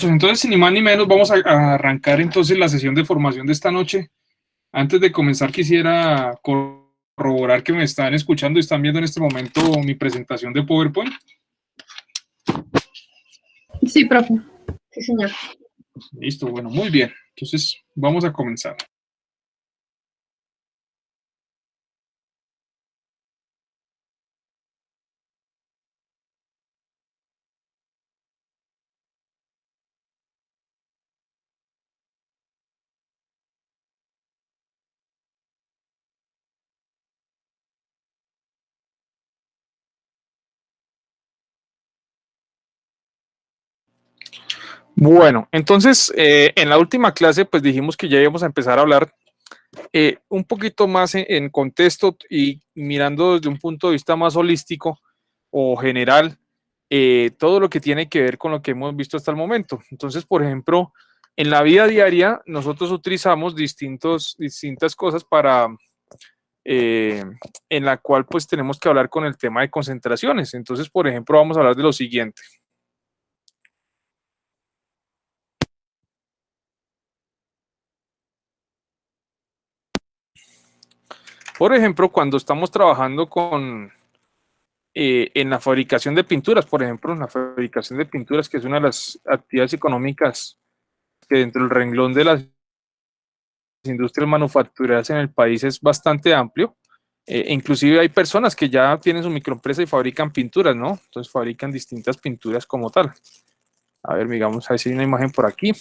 Entonces, sin ni más ni menos, vamos a arrancar entonces la sesión de formación de esta noche. Antes de comenzar, quisiera corroborar que me están escuchando y están viendo en este momento mi presentación de PowerPoint. Sí, profe. Sí, señor. Listo, bueno, muy bien. Entonces, vamos a comenzar. Bueno, entonces, en la última clase, pues dijimos que ya íbamos a empezar a hablar un poquito más en contexto y mirando desde un punto de vista más holístico o general, todo lo que tiene que ver con lo que hemos visto hasta el momento. Entonces, por ejemplo, en la vida diaria, nosotros utilizamos distintas cosas para, en la cual pues tenemos que hablar con el tema de concentraciones. Entonces, por ejemplo, vamos a hablar de lo siguiente. Por ejemplo, cuando estamos trabajando en la fabricación de pinturas, por ejemplo, en la fabricación de pinturas, que es una de las actividades económicas que dentro del renglón de las industrias manufactureras en el país es bastante amplio. Inclusive hay personas que ya tienen su microempresa y fabrican pinturas, ¿no? Entonces fabrican distintas pinturas como tal. A ver, digamos, a ver si hay una imagen por aquí.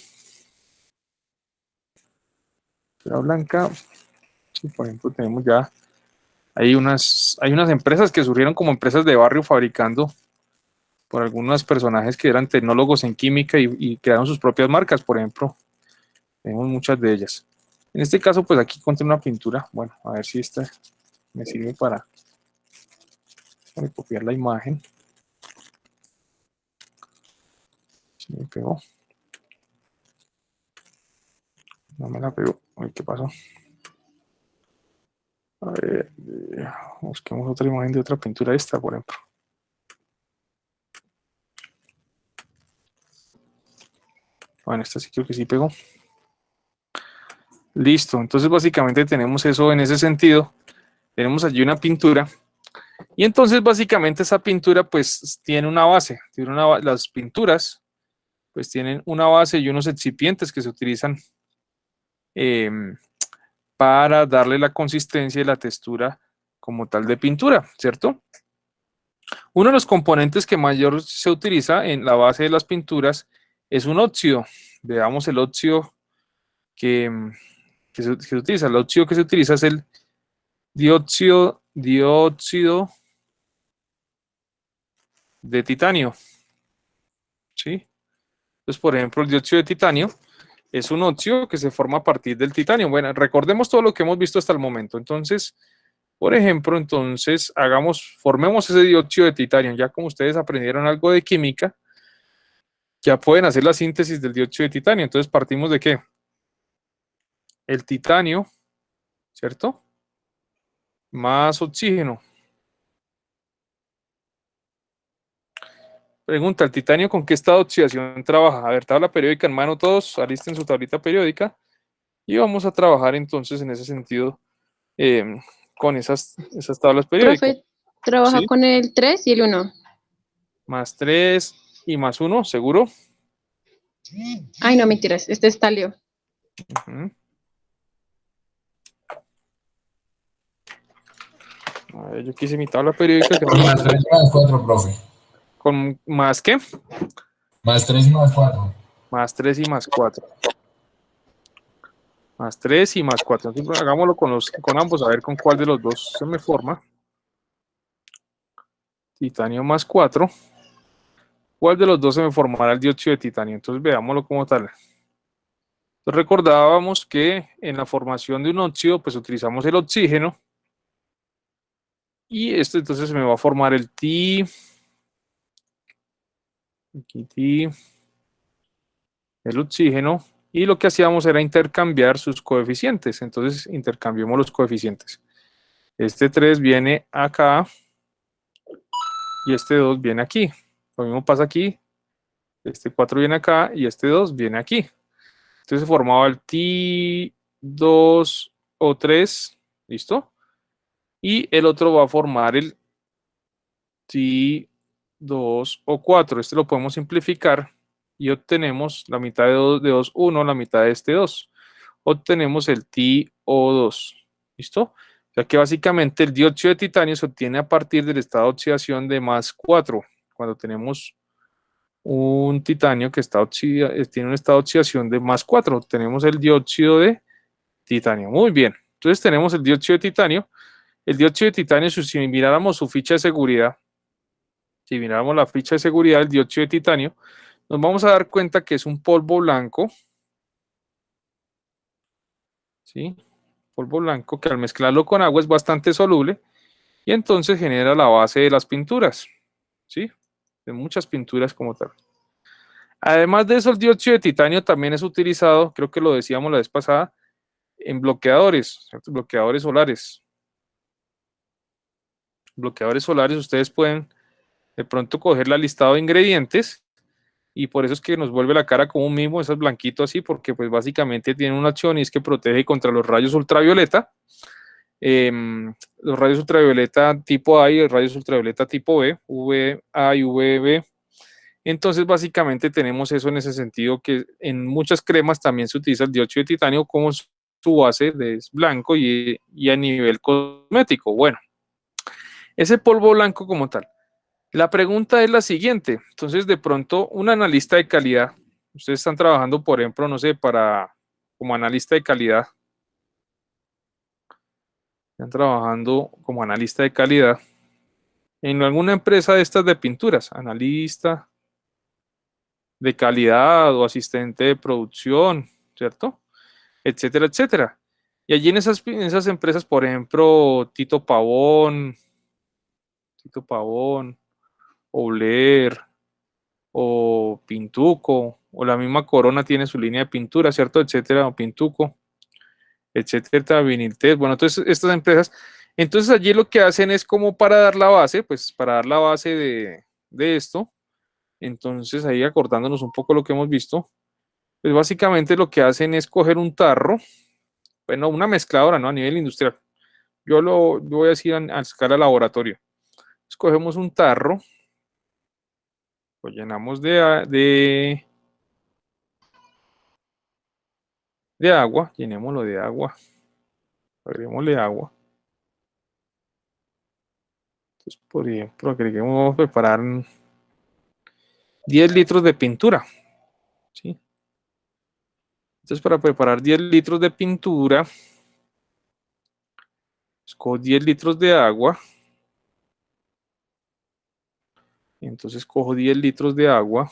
La blanca. Sí, por ejemplo, tenemos ya, hay unas empresas que surgieron como empresas de barrio fabricando por algunos personajes que eran tecnólogos en química y crearon sus propias marcas, por ejemplo. Tenemos muchas de ellas. En este caso, pues aquí encontré una pintura. Bueno, a ver si esta me sirve para copiar la imagen. Se me pegó. No me la pegó. Uy, ¿qué pasó? A ver, busquemos otra imagen de otra pintura. Esta, por ejemplo. Bueno, esta sí creo que sí pegó. Listo. Entonces, básicamente tenemos eso en ese sentido. Tenemos allí una pintura. Y entonces, básicamente, esa pintura, pues, tiene una base. Las pinturas, pues, tienen una base y unos excipientes que se utilizan eh, para darle la consistencia y la textura como tal de pintura, ¿cierto? Uno de los componentes que mayor se utiliza en la base de las pinturas es un óxido. Veamos el óxido que, que se utiliza. El óxido que se utiliza es el dióxido de titanio, ¿sí? Entonces, por ejemplo, el dióxido de titanio es un óxido que se forma a partir del titanio. Bueno, recordemos todo lo que hemos visto hasta el momento. Entonces, por ejemplo, formemos ese dióxido de titanio. Ya como ustedes aprendieron algo de química, ya pueden hacer la síntesis del dióxido de titanio. Entonces, ¿partimos de qué? El titanio, ¿cierto? Más oxígeno. Pregunta, ¿el titanio con qué estado de oxidación trabaja? A ver, tabla periódica en mano todos, alisten su tablita periódica y vamos a trabajar entonces en ese sentido eh, con esas tablas periódicas. Profe, trabaja ¿Sí? con el 3 y el 1. Más 3 y más 1, ¿seguro? Ay, no, mentiras. Este es talio. Uh-huh. A ver, yo quise mi tabla periódica. Que más 3 y más 4, profe. ¿Con más qué? Más 3 y más 4. Más 3 y más 4. Más 3 y más 4. Entonces, hagámoslo con ambos, a ver con cuál de los dos se me forma. Titanio más 4. ¿Cuál de los dos se me formará el dióxido de titanio? Entonces veámoslo como tal. Entonces, recordábamos que en la formación de un óxido, pues utilizamos el oxígeno. Y esto entonces se me va a formar el Ti. Aquí Ti. El oxígeno. Y lo que hacíamos era intercambiar sus coeficientes. Entonces intercambiamos los coeficientes. Este 3 viene acá y este 2 viene aquí. Lo mismo pasa aquí Este 4 viene acá y este 2 viene aquí. Entonces se formaba el T2 o 3, ¿listo? Y el otro va a formar el T2 o 4. Este lo podemos simplificar y obtenemos la mitad de 2, 1, la mitad de este 2. Obtenemos el TO2, ¿listo? O sea que básicamente el dióxido de titanio se obtiene a partir del estado de oxidación de más 4. Cuando tenemos un titanio que tiene un estado de oxidación de más 4, tenemos el dióxido de titanio. Muy bien, entonces tenemos el dióxido de titanio. El dióxido de titanio, si miráramos su ficha de seguridad, si miráramos la ficha de seguridad del dióxido de titanio, nos vamos a dar cuenta que es un polvo blanco, ¿sí? Polvo blanco que al mezclarlo con agua es bastante soluble y entonces genera la base de las pinturas, ¿sí? De muchas pinturas como tal. Además de eso, el dióxido de titanio también es utilizado, creo que lo decíamos la vez pasada, en bloqueadores, ¿cierto? Bloqueadores solares. Bloqueadores solares, ustedes pueden de pronto coger la listado de ingredientes y por eso es que nos vuelve la cara como un mimo, eso es blanquito así, porque pues básicamente tiene una acción y es que protege contra los rayos ultravioleta. Los rayos ultravioleta tipo A y los rayos ultravioleta tipo B, UVA y UVB. Entonces, básicamente tenemos eso en ese sentido, que en muchas cremas también se utiliza el dióxido de titanio como su base de blanco y a nivel cosmético. Bueno, ese polvo blanco como tal. La pregunta es la siguiente. Entonces, de pronto, un analista de calidad, ustedes están trabajando, por ejemplo, no sé, como analista de calidad, están trabajando como analista de calidad en alguna empresa de estas de pinturas, analista de calidad o asistente de producción, ¿cierto? Etcétera, etcétera. Y allí en esas empresas, por ejemplo, Tito Pavón, Obler o Pintuco, o la misma Corona tiene su línea de pintura, ¿cierto? Etcétera, o Pintuco, etcétera, Viniltés. Bueno, entonces estas empresas, entonces allí lo que hacen es como para dar la base, pues para dar la base de esto. Entonces ahí acordándonos un poco lo que hemos visto, pues básicamente lo que hacen es coger un tarro, bueno, una mezcladora, ¿no? A nivel industrial. Yo voy a decir a escala laboratorio. Escogemos un tarro, lo llenamos de agua, llenémoslo de agua, agreguémosle agua. Entonces, por ejemplo, vamos a preparar 10 litros de pintura, ¿sí? Entonces, para preparar 10 litros de pintura, escojo 10 litros de agua. Entonces, cojo 10 litros de agua.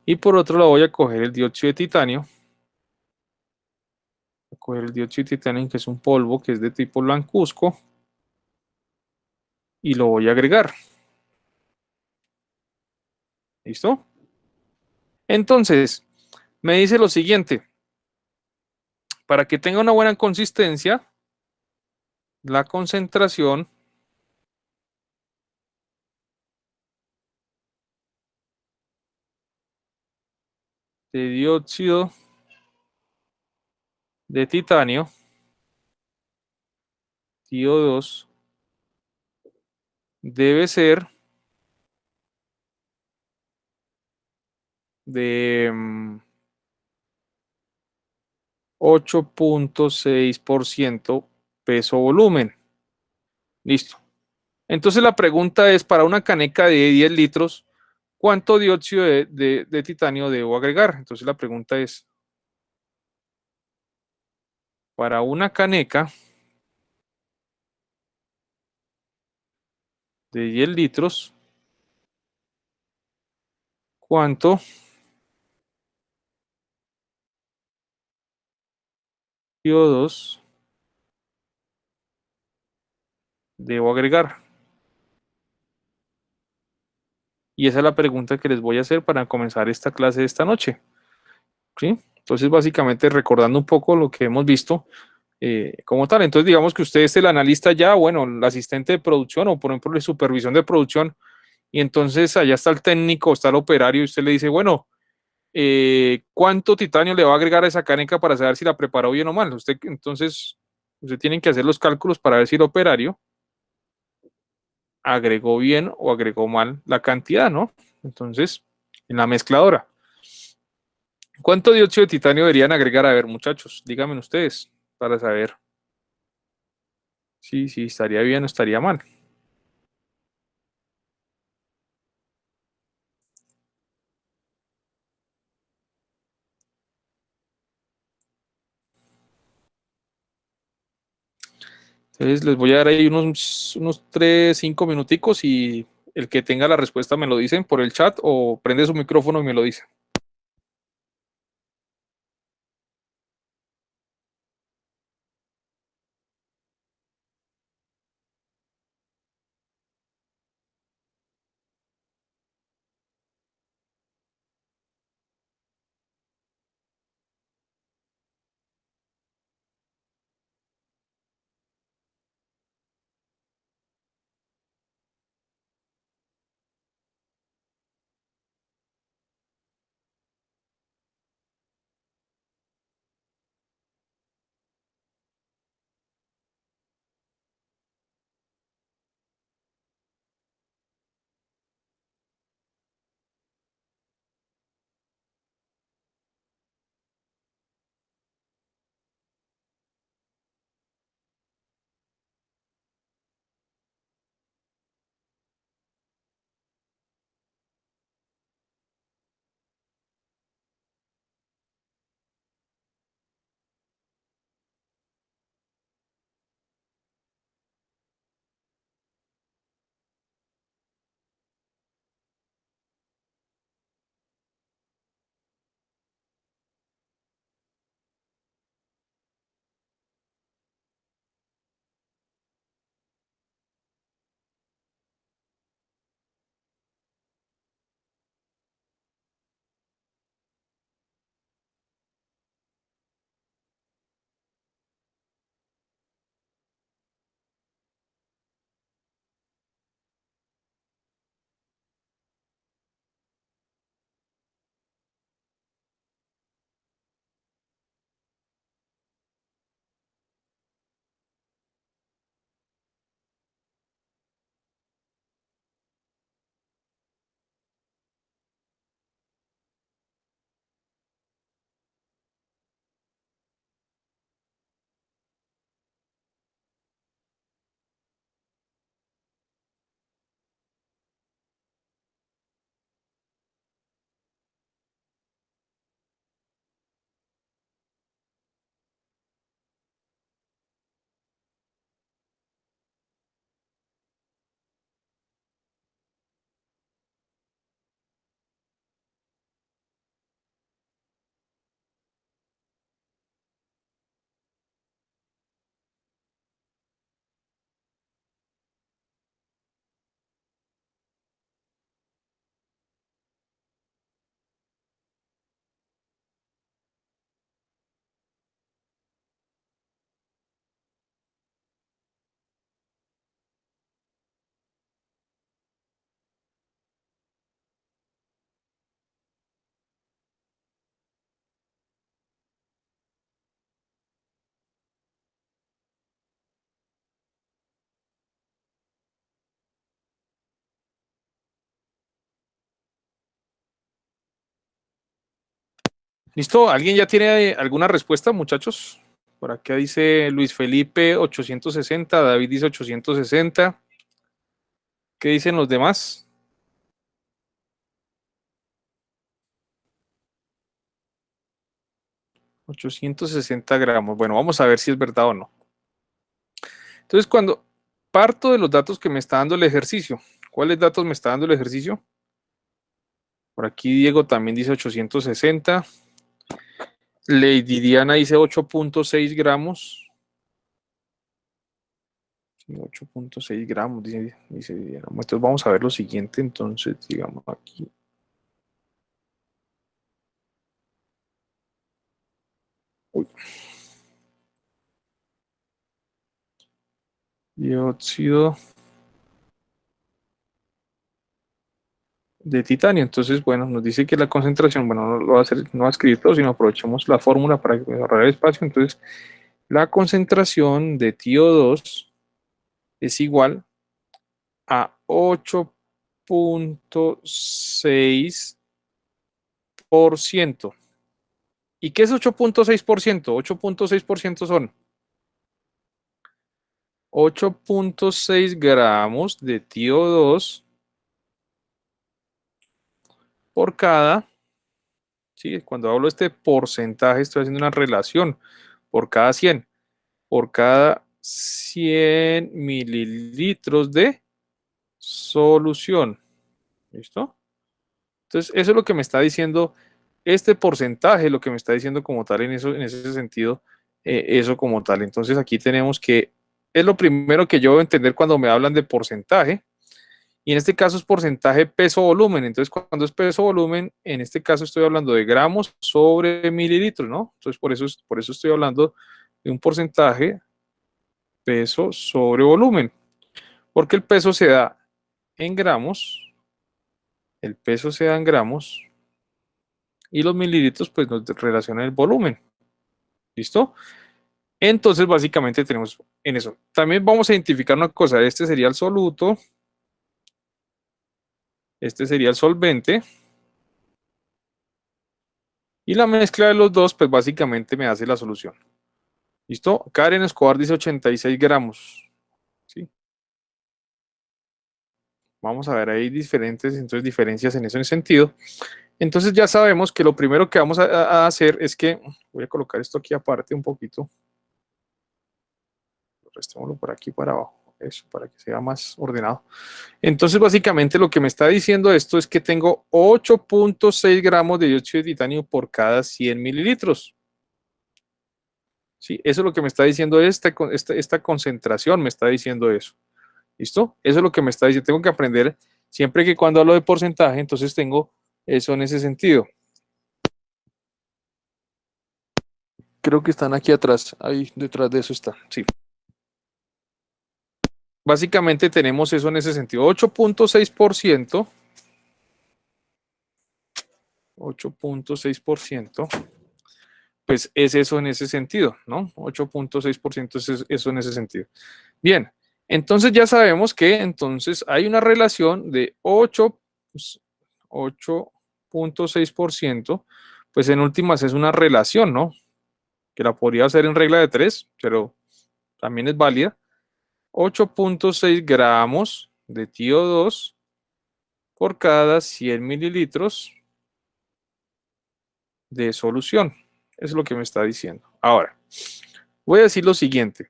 Y por otro lado voy a coger el dióxido de titanio. Voy a coger el dióxido de titanio, que es un polvo que es de tipo blancuzco. Y lo voy a agregar. ¿Listo? Entonces, me dice lo siguiente. Para que tenga una buena consistencia, la concentración de dióxido de titanio, TiO2, debe ser de 8.6% peso volumen. Listo. Entonces la pregunta es, para una caneca de 10 litros, ¿cuánto dióxido de titanio debo agregar? Entonces la pregunta es, para una caneca de 10 litros, ¿cuánto CO2 debo agregar? Y esa es la pregunta que les voy a hacer para comenzar esta clase de esta noche. ¿Sí? Entonces, básicamente recordando un poco lo que hemos visto como tal. Entonces, digamos que usted es el analista ya, bueno, el asistente de producción o, por ejemplo, de supervisión de producción y entonces allá está el técnico, está el operario, y usted le dice, bueno, ¿cuánto titanio le va a agregar a esa caneca para saber si la preparó bien o mal? Entonces, usted tiene que hacer los cálculos para ver si el operario agregó bien o agregó mal la cantidad, ¿no? Entonces, en la mezcladora. ¿Cuánto dióxido de titanio deberían agregar? A ver, muchachos, díganme ustedes para saber si estaría bien o estaría mal. Entonces, les voy a dar ahí unos 3, 5 minuticos y el que tenga la respuesta me lo dicen por el chat o prende su micrófono y me lo dice. ¿Listo? ¿Alguien ya tiene alguna respuesta, muchachos? Por acá dice Luis Felipe 860, David dice 860. ¿Qué dicen los demás? 860 gramos. Bueno, vamos a ver si es verdad o no. Entonces, cuando parto de los datos que me está dando el ejercicio, ¿cuáles datos me está dando el ejercicio? Por aquí Diego también dice 860. Lady Diana dice 8.6 gramos. Sí, 8.6 gramos, dice Diana. Entonces vamos a ver lo siguiente, entonces, digamos aquí. Uy, dióxido de titanio. Entonces, bueno, nos dice que la concentración, bueno, no lo va a hacer, no va a escribir todo, sino aprovechamos la fórmula para ahorrar el espacio. Entonces, la concentración de TiO2 es igual a 8.6%. ¿Y qué es 8.6%? 8.6% son 8.6 gramos de TiO2 por cada, ¿sí? Cuando hablo de este porcentaje, estoy haciendo una relación por cada 100, por cada 100 mililitros de solución. ¿Listo? Entonces, eso es lo que me está diciendo este porcentaje, lo que me está diciendo como tal en eso, en ese sentido, eso como tal. Entonces, aquí tenemos que, es lo primero que yo debo entender cuando me hablan de porcentaje. Y en este caso es porcentaje peso-volumen. Entonces, cuando es peso-volumen, en este caso estoy hablando de gramos sobre mililitros, ¿no? Entonces, por eso estoy hablando de un porcentaje peso sobre volumen. Porque el peso se da en gramos, el peso se da en gramos y los mililitros pues nos relacionan el volumen. ¿Listo? Entonces, básicamente tenemos en eso. También vamos a identificar una cosa. Este sería el soluto. Este sería el solvente. Y la mezcla de los dos, pues básicamente me hace la solución. ¿Listo? Karen Escobar dice 86 gramos. ¿Sí? Vamos a ver, hay diferencias en ese sentido. Entonces ya sabemos que lo primero que vamos a hacer es que, voy a colocar esto aquí aparte un poquito. Restémoslo por aquí para abajo. Eso, para que sea más ordenado. Entonces, básicamente lo que me está diciendo esto es que tengo 8.6 gramos de dióxido de titanio por cada 100 mililitros. ¿Sí? Eso es lo que me está diciendo esta concentración, me está diciendo eso. ¿Listo? Eso es lo que me está diciendo. Tengo que aprender, siempre que cuando hablo de porcentaje, entonces tengo eso en ese sentido. Creo que están aquí atrás, ahí detrás de eso está, sí. Básicamente tenemos eso en ese sentido, 8.6%, 8.6%, pues es eso en ese sentido, ¿no? 8.6% es eso en ese sentido. Bien, entonces ya sabemos que entonces hay una relación de 8.6%, pues en últimas es una relación, ¿no? Que la podría hacer en regla de 3, pero también es válida. 8.6 gramos de TiO2 por cada 100 mililitros de solución. Eso es lo que me está diciendo. Ahora, voy a decir lo siguiente.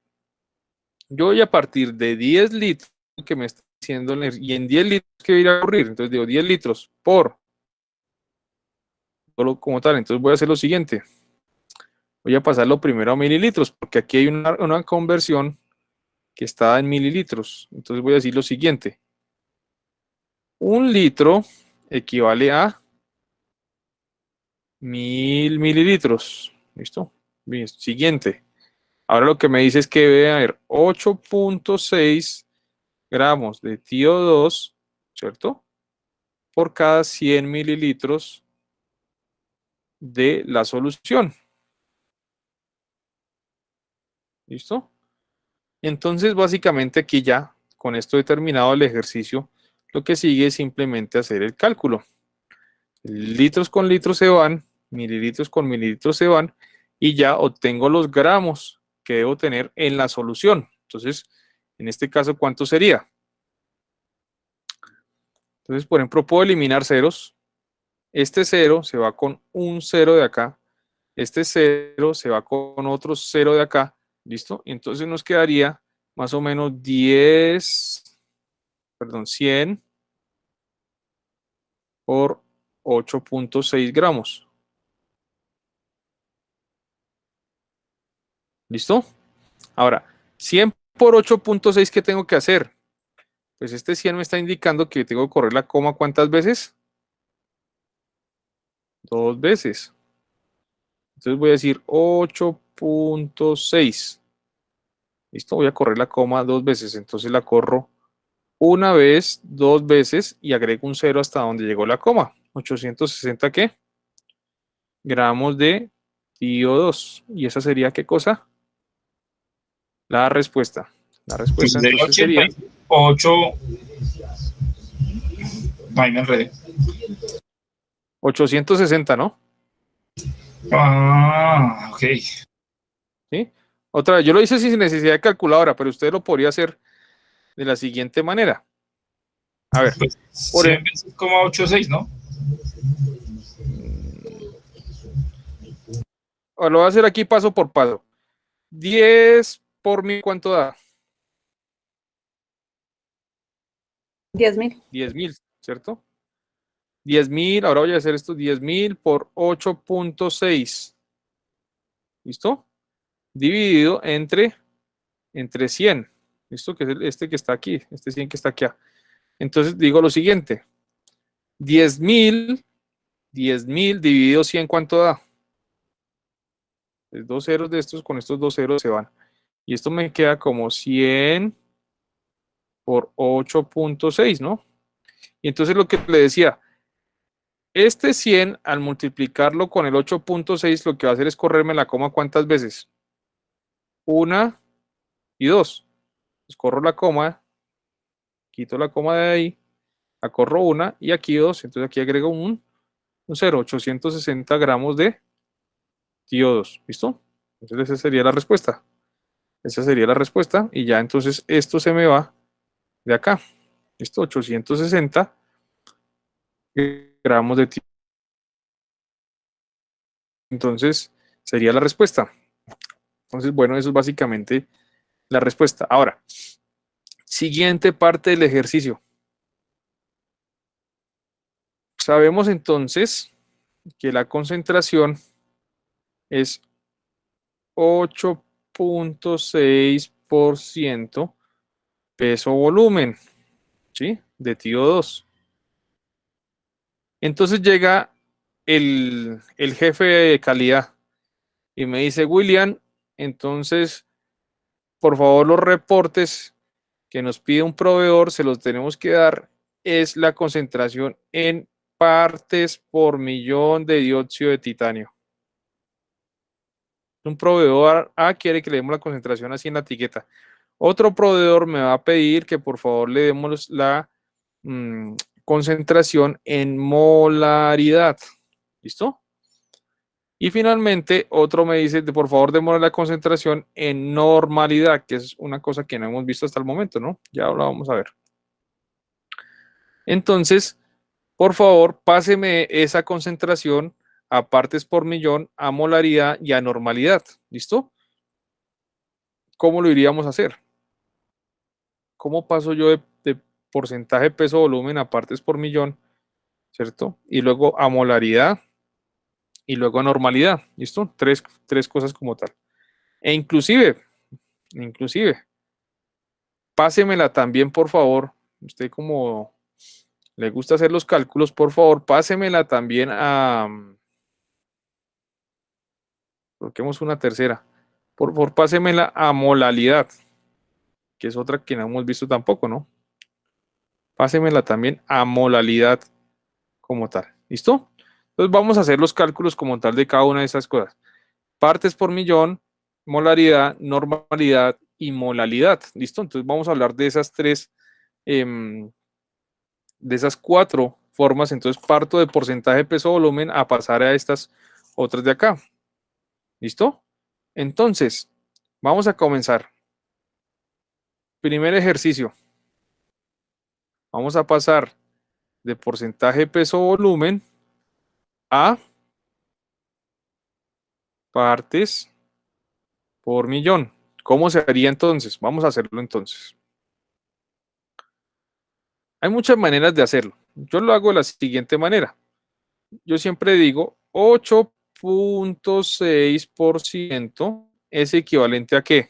Yo voy a partir de 10 litros que me está diciendo, y en 10 litros que voy a ir a ocurrir. Entonces digo 10 litros por, solo como tal. Entonces voy a hacer lo siguiente. Voy a pasarlo primero a mililitros, porque aquí hay una conversión que está en mililitros. Entonces voy a decir lo siguiente. 1 litro equivale a 1000 mililitros. ¿Listo? Bien, siguiente. Ahora lo que me dice es que debe haber 8.6 gramos de TiO2, ¿cierto? Por cada 100 mililitros de la solución. ¿Listo? Entonces, básicamente aquí ya, con esto determinado el ejercicio, lo que sigue es simplemente hacer el cálculo. Litros con litros se van, mililitros con mililitros se van, y ya obtengo los gramos que debo tener en la solución. Entonces, en este caso, ¿cuánto sería? Entonces, por ejemplo, puedo eliminar ceros. Este 0 se va con un 0 de acá. Este 0 se va con otro 0 de acá. ¿Listo? Entonces nos quedaría más o menos 100 por 8.6 gramos. ¿Listo? Ahora, 100 por 8.6, ¿qué tengo que hacer? Pues este 100 me está indicando que tengo que correr la coma, ¿cuántas veces? 2 veces. Entonces voy a decir 8.6. ¿Listo? Voy a correr la coma 2 veces. Entonces la corro una vez, dos veces y agrego un 0 hasta donde llegó la coma. 860, ¿qué? Gramos de TiO2. ¿Y esa sería qué cosa? La respuesta. La respuesta Entonces, entonces sería 88. Ahí me enredé. 860, ¿no? Ah, ok. ¿Sí? Otra vez, yo lo hice sin necesidad de calculadora, pero usted lo podría hacer de la siguiente manera. A ver, Pues por, 100 veces 86, ¿no? lo voy a hacer aquí paso por paso. 10 por 1000, ¿cuánto da? 10.000. 10.000, ¿cierto? 10.000, ahora voy a hacer esto, 10.000 por 8.6. ¿Listo? Dividido entre 100. ¿Listo? Que es este que está aquí, este 100 que está aquí. Entonces digo lo siguiente. 10.000 dividido 100, ¿cuánto da? Pues dos ceros de estos, con estos dos ceros se van. Y esto me queda como 100 por 8.6, ¿no? Y entonces lo que le decía, este 100 al multiplicarlo con el 8.6 lo que va a hacer es correrme la coma ¿cuántas veces? Una y dos. Pues corro la coma, quito la coma de ahí, la corro una y aquí dos. Entonces aquí agrego un 0, 860 gramos de TiO2. ¿Listo? Entonces esa sería la respuesta. Esa sería la respuesta. Y ya entonces esto se me va de acá. ¿Listo? 860 gramos de TiO2. Entonces sería la respuesta. Entonces, bueno, eso es básicamente la respuesta. Ahora, siguiente parte del ejercicio. Sabemos entonces que la concentración es 8.6% peso volumen, ¿sí? De TiO2. Entonces llega el jefe de calidad y me dice, William, entonces, por favor, los reportes que nos pide un proveedor, se los tenemos que dar, es la concentración en partes por millón de dióxido de titanio. Un proveedor A quiere que le demos la concentración así en la etiqueta. Otro proveedor me va a pedir que por favor le demos la concentración en molaridad. ¿Listo? Y finalmente, otro me dice, por favor, démosle la concentración en normalidad, que es una cosa que no hemos visto hasta el momento, ¿no? Ya lo vamos a ver. Entonces, por favor, páseme esa concentración a partes por millón, a molaridad y a normalidad. ¿Listo? ¿Cómo lo iríamos a hacer? ¿Cómo paso yo de porcentaje peso volumen a partes por millón, ¿cierto? Y luego a molaridad y luego a normalidad. ¿Listo? Tres cosas como tal. E inclusive, pásemela también, por favor. Usted como le gusta hacer los cálculos, por favor, pásemela también a... Coloquemos una tercera. Por favor, pásemela a molalidad, que es otra que no hemos visto tampoco, ¿no? Pásemela también a molalidad como tal. ¿Listo? Entonces vamos a hacer los cálculos como tal de cada una de esas cosas. Partes por millón, molaridad, normalidad y molalidad. ¿Listo? Entonces vamos a hablar de esas de esas cuatro formas. Entonces parto de porcentaje peso volumen a pasar a estas otras de acá. ¿Listo? Entonces, vamos a comenzar. Primer ejercicio. Vamos a pasar de porcentaje peso volumen a partes por millón. ¿Cómo se haría entonces? Vamos a hacerlo entonces. Hay muchas maneras de hacerlo. Yo lo hago de la siguiente manera. Yo siempre digo 8.6% es equivalente a ¿qué?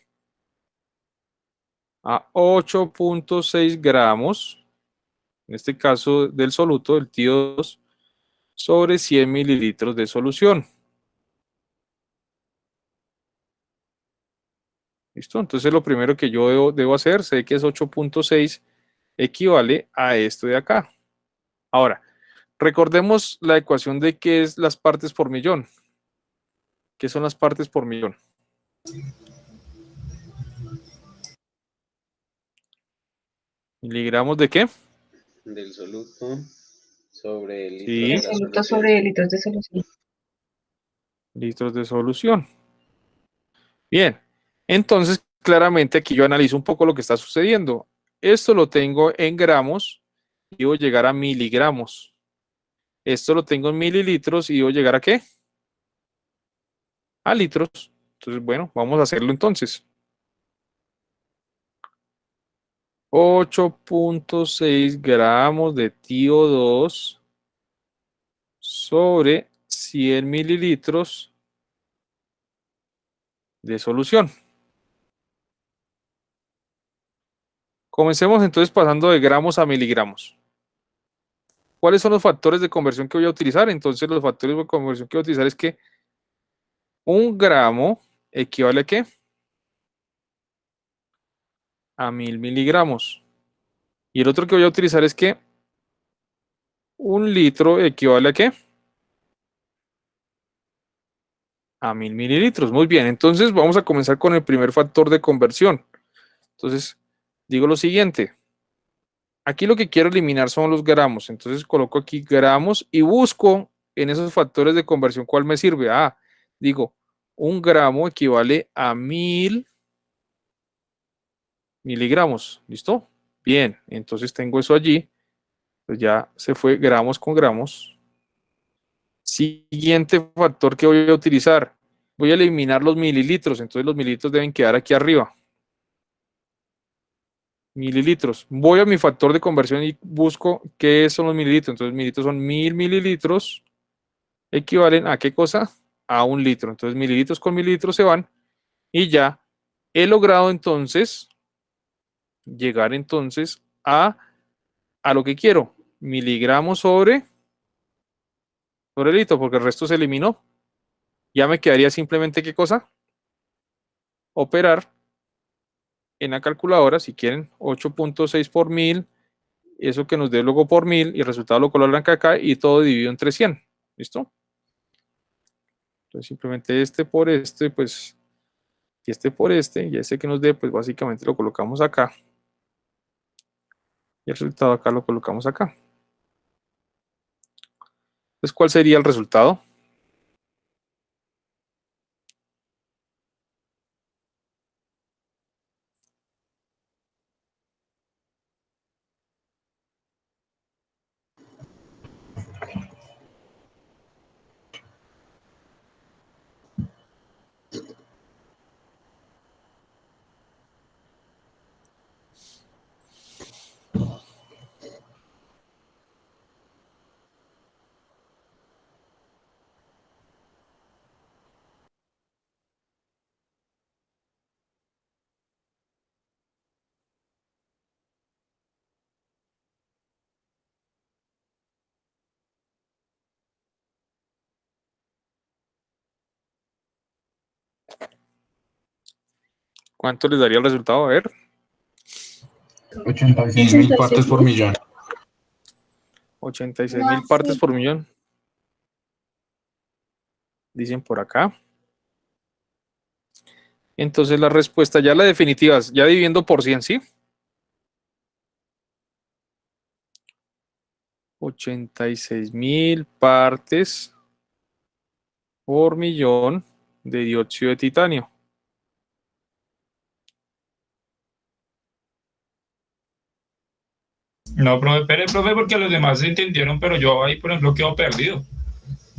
A 8.6 gramos, en este caso del soluto, del TiO2, sobre 100 mililitros de solución. ¿Listo? Entonces lo primero que yo debo hacer, sé que es 8.6 equivale a esto de acá. Ahora, recordemos la ecuación de qué es las partes por millón. ¿Qué son las partes por millón? ¿Miligramos de qué? Del soluto sobre Sí. litros de la Soluto solución. sobre litros de solución. Litros de solución. Bien, entonces claramente aquí yo analizo un poco lo que está sucediendo. Esto lo tengo en gramos y debo llegar a miligramos. Esto lo tengo en mililitros y debo llegar a ¿qué? A litros. Entonces, bueno, vamos a hacerlo entonces. 8.6 gramos de TiO2 sobre 100 mililitros de solución. Comencemos entonces pasando de gramos a miligramos. ¿Cuáles son los factores de conversión que voy a utilizar? Entonces los factores de conversión que voy a utilizar es que 1 gramo equivale a ¿qué? A 1000 miligramos. Y el otro que voy a utilizar es que 1 litro equivale a ¿qué? A 1000 mililitros. Muy bien, entonces vamos a comenzar con el primer factor de conversión. Entonces, digo lo siguiente. Aquí lo que quiero eliminar son los gramos. Entonces coloco aquí gramos y busco en esos factores de conversión cuál me sirve. Digo, 1 gramo equivale a 1000 miligramos. ¿Listo? Bien, entonces tengo eso allí. Pues ya se fue gramos con gramos. Siguiente factor que voy a utilizar. Voy a eliminar los mililitros. Entonces los mililitros deben quedar aquí arriba. Mililitros. Voy a mi factor de conversión y busco qué son los mililitros. Entonces mililitros son 1000 mililitros. Equivalen a qué cosa? A 1 litro. Entonces mililitros con mililitros se van. Y ya he logrado entonces llegar entonces a lo que quiero. Miligramos sobre litro, porque el resto se eliminó. Ya me quedaría simplemente ¿qué cosa? Operar en la calculadora, si quieren, 8.6 por 1000, eso que nos dé luego por 1000, y el resultado lo colocan acá y todo dividido entre 100. ¿Listo? Entonces simplemente este por este, pues, y este por este, y este que nos dé, pues básicamente lo colocamos acá. Y el resultado acá lo colocamos acá. Entonces, ¿cuál sería el resultado? ¿Cuánto les daría el resultado? A ver. 86.000 partes por millón. 86.000 partes por millón. Dicen por acá. Entonces la respuesta, ya la definitiva, ya dividiendo por 100, ¿sí? 86.000 partes por millón de dióxido de titanio. No, profe, espere, profe, porque los demás se entendieron, pero yo ahí, por ejemplo, quedo perdido.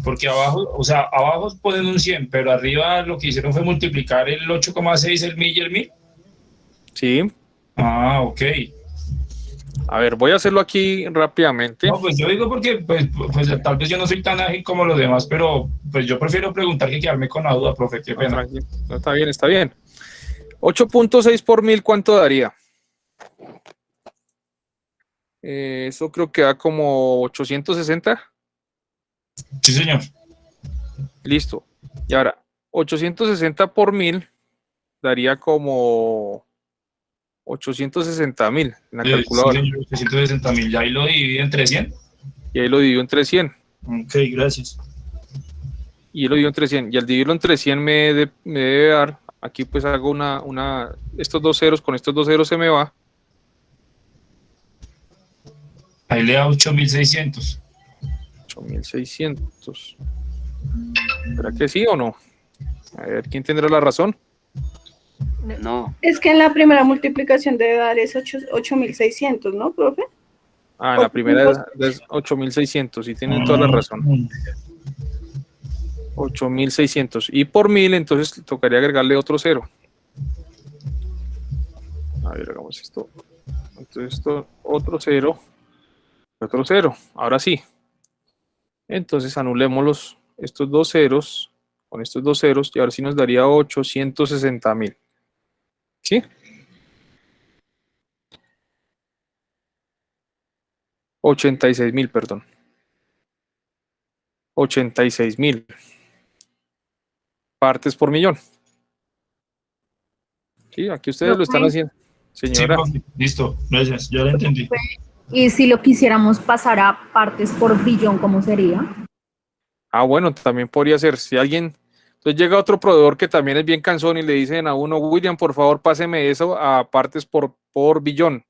Porque abajo, o sea, abajo ponen un 100, pero arriba lo que hicieron fue multiplicar el 8,6, el 1000 y el 1000. Sí. Ah, ok. A ver, voy a hacerlo aquí rápidamente. No, pues yo digo porque pues tal vez yo no soy tan ágil como los demás, pero pues yo prefiero preguntar que quedarme con la duda, profe, qué No, pena. tranquilo. No, está bien, está bien. 8.6 por 1000, ¿cuánto daría? Eso creo que da como 860. Sí, señor. Listo. Y ahora, 860 por 1000 daría como 860.000 en la Sí, calculadora. señor, 860.000. Ya ahí lo divide entre 100. Y ahí lo divido entre 100. Ok, gracias. Y lo divido entre 100. Y al dividirlo entre 100 me debe dar, aquí pues hago estos dos ceros, con estos dos ceros se me va. Ahí le da 8.600. 8.600. ¿Será que sí o no? A ver, ¿quién tendrá la razón? No, Es que en la primera multiplicación debe dar es 8.600, ¿no, profe? En la primera es 8.600, y tienen toda la razón. 8.600. Y por 1.000, entonces tocaría agregarle otro cero. A ver, hagamos esto. Entonces esto, otro cero. Otro cero. Ahora sí. Entonces anulemos estos dos ceros con estos dos ceros y ahora sí nos daría 860.000. ¿Sí? 86.000, perdón. 86.000 partes por millón. Sí, aquí ustedes lo están haciendo. Sí, Señora, profe. Listo, gracias. Ya lo entendí. Y si lo quisiéramos pasar a partes por billón, ¿cómo sería? bueno, también podría ser. Si alguien, entonces llega otro proveedor que también es bien cansón y le dicen a uno, William, por favor, páseme eso a partes por billón.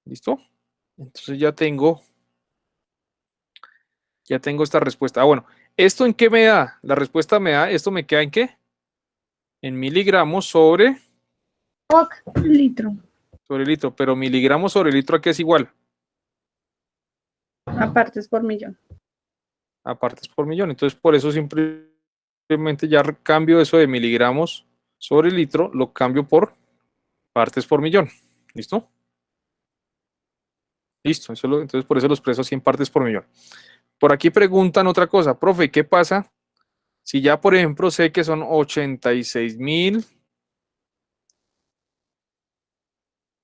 ¿Listo? Entonces ya tengo esta respuesta. Bueno, ¿esto en qué me da? La respuesta me da, ¿esto me queda en qué? En miligramos sobre Litro. litro, pero miligramos sobre litro, ¿a qué es igual? A partes por millón. A partes por millón. Entonces, por eso simplemente ya cambio eso de miligramos sobre litro, lo cambio por partes por millón. ¿Listo? Listo. Entonces, por eso lo expreso así en partes por millón. Por aquí preguntan otra cosa. Profe, ¿qué pasa si ya, por ejemplo, sé que son 86.000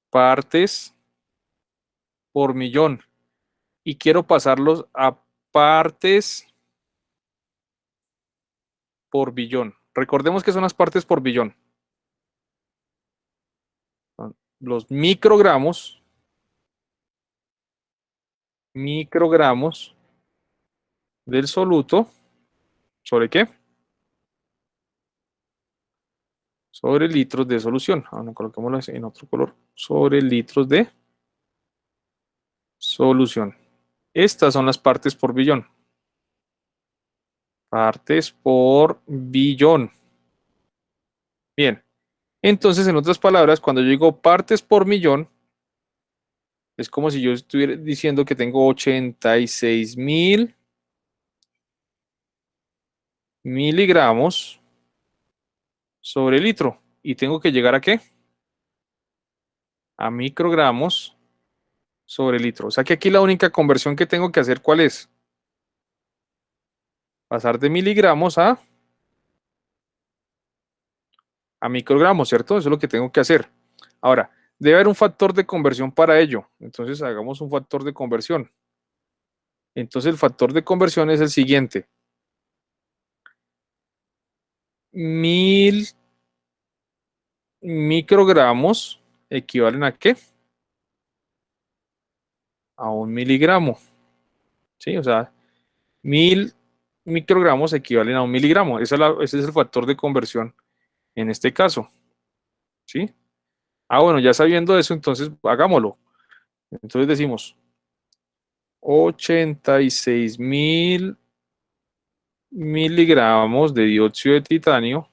partes por millón y quiero pasarlos a partes por billón? Recordemos que son las partes por billón. Son los microgramos del soluto, ¿sobre qué? Sobre litros de solución. Ahora coloquémoslo en otro color. Sobre litros de solución. Estas son las partes por billón. Partes por billón. Bien. Entonces, en otras palabras, cuando yo digo partes por millón, es como si yo estuviera diciendo que tengo 86.000 miligramos sobre litro. ¿Y tengo que llegar a qué? A microgramos sobre litro. O sea que aquí la única conversión que tengo que hacer, ¿cuál es? Pasar de miligramos a microgramos, ¿cierto? Eso es lo que tengo que hacer. Ahora, debe haber un factor de conversión para ello. Entonces, hagamos un factor de conversión. Entonces, el factor de conversión es el siguiente. 1.000 microgramos equivalen ¿a qué? A 1 miligramo. ¿Sí? O sea, 1.000 microgramos equivalen a 1 miligramo. Ese es el factor de conversión en este caso. ¿Sí? Bueno, ya sabiendo eso, entonces hagámoslo. Entonces decimos 86.000 miligramos de dióxido de titanio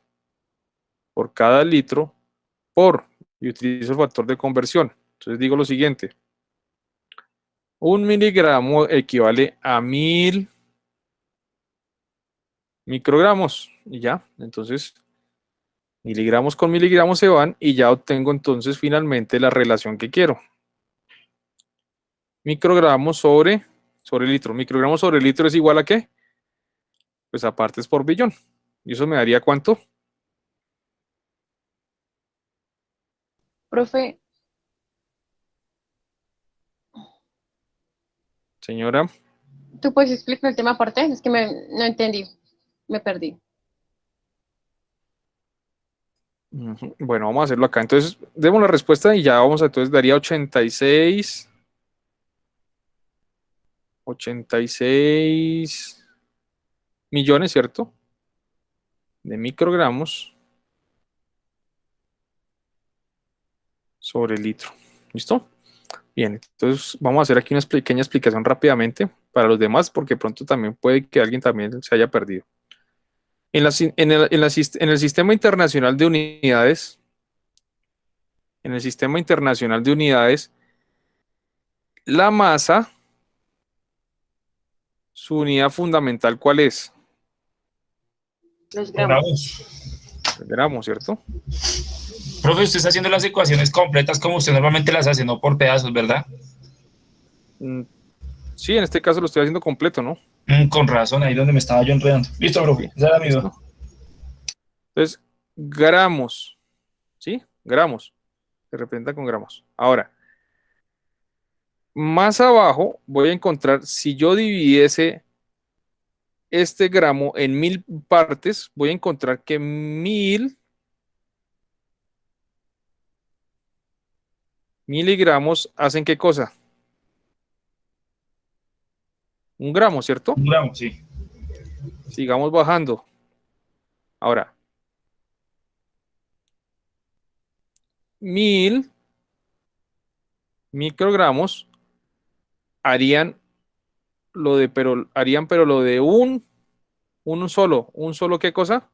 por cada litro y utilizo el factor de conversión. Entonces digo lo siguiente. 1 miligramo equivale a 1.000 microgramos. Y ya, entonces miligramos con miligramos se van y ya obtengo entonces finalmente la relación que quiero. Microgramos sobre litro. Microgramos sobre litro es igual ¿a qué? Pues a partes por billón. ¿Y eso me daría cuánto? Profe, Señora, ¿tú puedes explicar el tema aparte? Es que no entendí, me perdí. Ujú. Bueno, vamos a hacerlo acá. Entonces, demos la respuesta y ya vamos a, entonces daría 86 millones, ¿cierto? De microgramos sobre el litro. ¿Listo? Bien, entonces vamos a hacer aquí una pequeña explicación rápidamente para los demás, porque pronto también puede que alguien también se haya perdido. En el sistema internacional de unidades, en el sistema internacional de unidades, la masa, su unidad fundamental, ¿cuál es? Los gramos. Bravo. El gramo, ¿cierto? Profe, usted está haciendo las ecuaciones completas como usted normalmente las hace, no por pedazos, ¿verdad? Mm, Sí, en este caso lo estoy haciendo completo, ¿no? Con razón, ahí donde me estaba yo enredando. Listo, profe, esa era mi duda. ¿Listo? Entonces, gramos, ¿sí? Gramos, se representa con gramos. Ahora, más abajo voy a encontrar, si yo dividiese este gramo en 1000 partes, voy a encontrar que 1000 miligramos hacen ¿qué cosa? Un gramo, ¿cierto? Un gramo, sí. Sigamos bajando. Ahora, 1000 microgramos harían pero lo de un solo ¿qué cosa?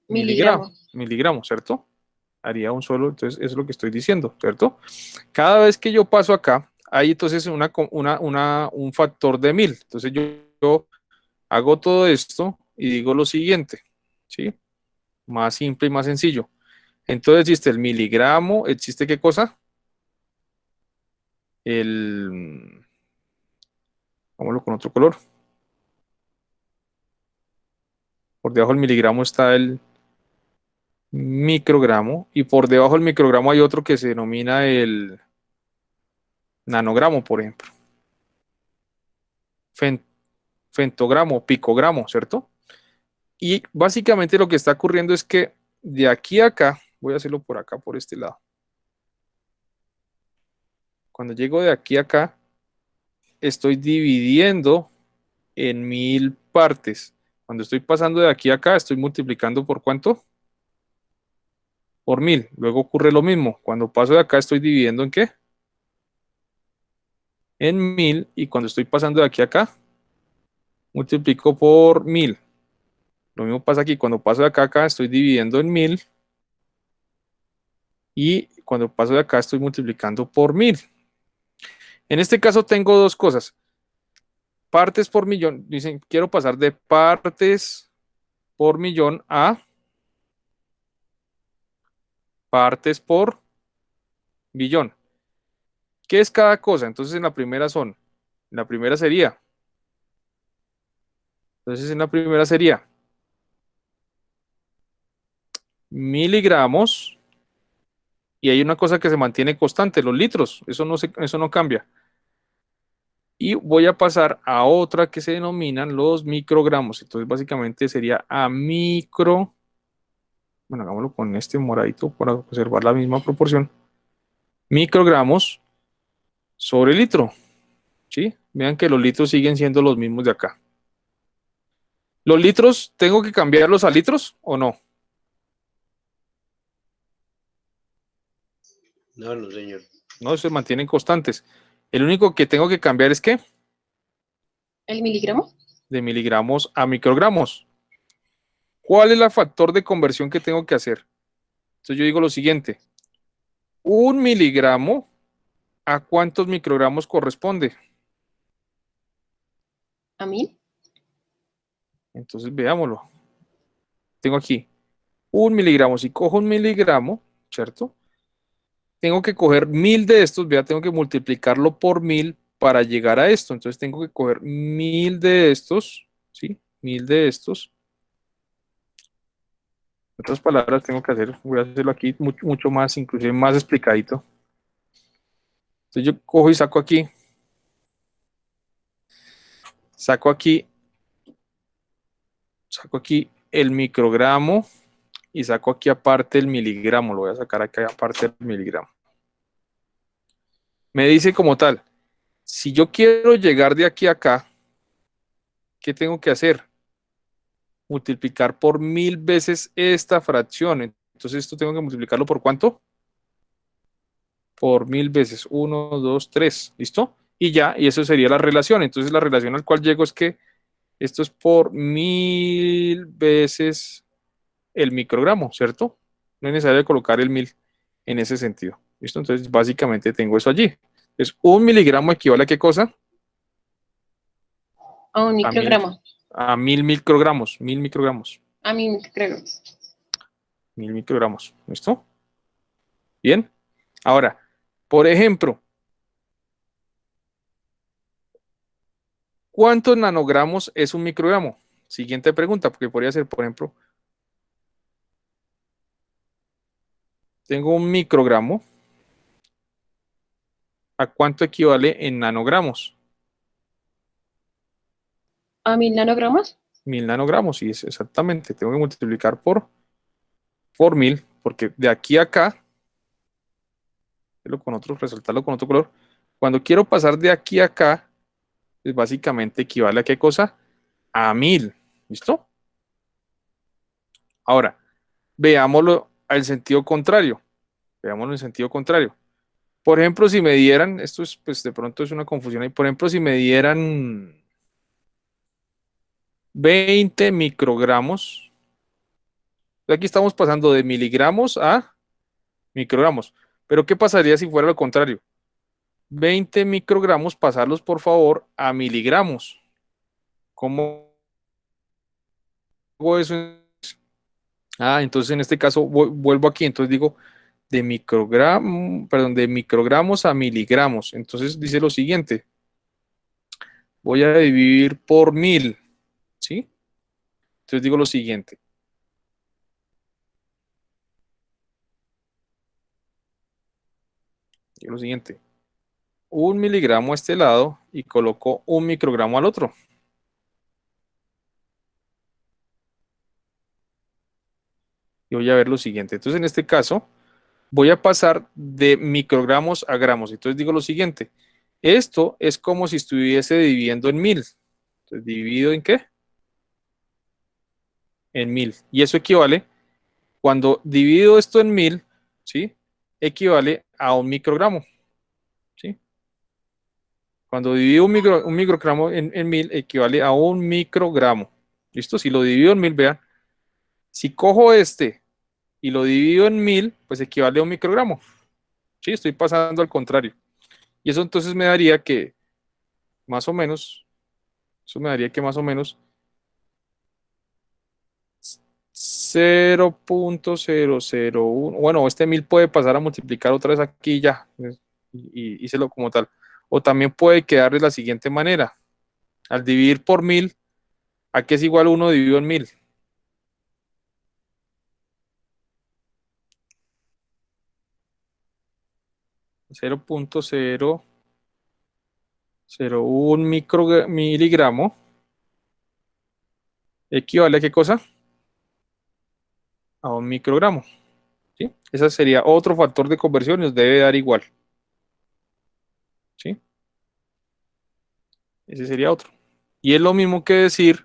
Miligramo. Miligramo, ¿cierto? Haría un solo, entonces eso es lo que estoy diciendo, ¿cierto? Cada vez que yo paso acá, hay entonces un factor de 1000. Entonces yo hago todo esto y digo lo siguiente, ¿sí? Más simple y más sencillo. Entonces existe el miligramo, existe ¿qué cosa? Vámonos con otro color. Por debajo del miligramo está el microgramo y por debajo del microgramo hay otro que se denomina el nanogramo, por ejemplo. Femtogramo, picogramo, ¿cierto? Y básicamente lo que está ocurriendo es que de aquí a acá, voy a hacerlo por acá, por este lado. Cuando llego de aquí a acá, estoy dividiendo en 1000 partes. Cuando estoy pasando de aquí a acá, estoy multiplicando por ¿cuánto? Por 1000. Luego ocurre lo mismo. Cuando paso de acá, estoy dividiendo ¿en qué? En 1000. Y cuando estoy pasando de aquí a acá, multiplico por 1000. Lo mismo pasa aquí. Cuando paso de acá a acá, estoy dividiendo en 1000. Y cuando paso de acá, estoy multiplicando por 1000. En este caso tengo dos cosas. Partes por millón. Dicen, quiero pasar de partes por millón a partes por billón. ¿Qué es cada cosa? Entonces en la primera sería. Entonces en la primera sería miligramos y hay una cosa que se mantiene constante, los litros. Eso no cambia. Y voy a pasar a otra que se denominan los microgramos. Entonces básicamente sería a micro. Bueno, hagámoslo con este moradito para observar la misma proporción. Microgramos sobre litro. ¿Sí? Vean que los litros siguen siendo los mismos de acá. ¿Los litros tengo que cambiarlos a litros o no? No, no, señor. No, se mantienen constantes. El único que tengo que cambiar es ¿qué? ¿El miligramo? De miligramos a microgramos. ¿Cuál es el factor de conversión que tengo que hacer? Entonces yo digo lo siguiente. Un miligramo, ¿a cuántos microgramos corresponde? ¿A 1000? Entonces veámoslo. Tengo aquí 1 miligramo. Si cojo 1 miligramo, ¿cierto? Tengo que coger 1000 de estos, vea, tengo que multiplicarlo por 1000 para llegar a esto. Entonces tengo que coger 1000 de estos, ¿sí? 1000 de estos. En otras palabras, tengo que hacer, voy a hacerlo aquí mucho, mucho más, inclusive más explicadito. Entonces yo cojo y saco aquí el microgramo y saco aquí aparte el miligramo. Lo voy a sacar acá aparte el miligramo. Me dice como tal, si yo quiero llegar de aquí a acá, ¿qué tengo que hacer? Multiplicar por 1000 veces esta fracción. Entonces esto tengo que multiplicarlo por ¿cuánto? Por 1000 veces. 1, 2, 3. ¿Listo? Y ya, y eso sería la relación. Entonces la relación al cual llego es que esto es por 1000 veces el microgramo, ¿cierto? No es necesario colocar el 1000 en ese sentido. ¿Listo? Entonces básicamente tengo eso allí. Entonces, un miligramo equivale a ¿qué cosa? A un microgramo. A 1000 microgramos. 1000 microgramos. A 1000 microgramos. 1000 microgramos. ¿Listo? Bien. Ahora, por ejemplo, ¿cuántos nanogramos es un microgramo? Siguiente pregunta, porque podría ser, por ejemplo, tengo un microgramo. ¿A cuánto equivale en nanogramos? A 1000 nanogramos. 1000 nanogramos, sí, es exactamente. Tengo que multiplicar por 1000, porque de aquí a acá, resaltarlo con otro color. Cuando quiero pasar de aquí a acá, pues básicamente equivale a ¿qué cosa? A 1000. ¿Listo? Ahora, veámoslo al sentido contrario. Veámoslo en sentido contrario. Por ejemplo, si me dieran, esto es, pues de pronto es una confusión ahí. Por ejemplo, si me dieran 20 microgramos, aquí estamos pasando de miligramos a microgramos. Pero ¿qué pasaría si fuera lo contrario? 20 microgramos, pasarlos por favor a miligramos. ¿Cómo hago eso? Entonces en este caso vuelvo aquí, entonces digo de microgramos a miligramos. Entonces dice lo siguiente: voy a dividir por 1000, ¿sí? Entonces digo lo siguiente: un miligramo a este lado y coloco un microgramo al otro. Y voy a ver lo siguiente. Entonces en este caso voy a pasar de microgramos a gramos. Entonces digo lo siguiente: esto es como si estuviese dividiendo en 1000. Entonces, ¿dividido en qué? En 1000. Y eso equivale, cuando divido esto en 1000, ¿sí? Equivale a un microgramo, ¿sí? Cuando divido un microgramo en 1000, equivale a un microgramo. ¿Listo? Si lo divido en 1000, vean, si cojo este y lo divido en 1000, pues equivale a un microgramo. ¿Sí? Estoy pasando al contrario. Y eso entonces me daría que más o menos 0.001. Bueno, este 1000 puede pasar a multiplicar otra vez aquí ya. Y hícelo como tal. O también puede quedar de la siguiente manera: al dividir por 1000, ¿a qué es igual 1 dividido en 1000? 0.001 miligramo equivale a ¿qué cosa? A un microgramo, ¿sí? Ese sería otro factor de conversión y nos debe dar igual, ¿sí? Ese sería otro. Y es lo mismo que decir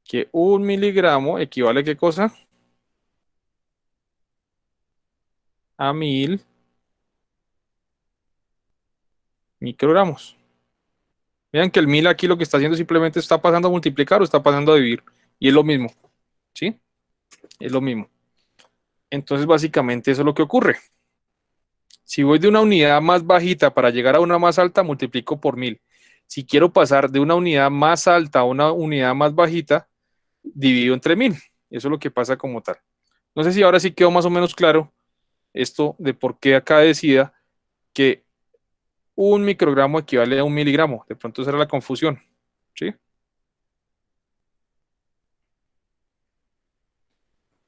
que un miligramo equivale a ¿qué cosa? A 1000 microgramos. Vean que el 1000 aquí lo que está haciendo simplemente está pasando a multiplicar o está pasando a dividir. Y es lo mismo, ¿sí? Es lo mismo. Entonces, básicamente eso es lo que ocurre. Si voy de una unidad más bajita para llegar a una más alta, multiplico por 1000. Si quiero pasar de una unidad más alta a una unidad más bajita, divido entre 1000. Eso es lo que pasa como tal. No sé si ahora sí quedó más o menos claro esto de por qué acá decía que un microgramo equivale a un miligramo. De pronto esa era la confusión, ¿sí?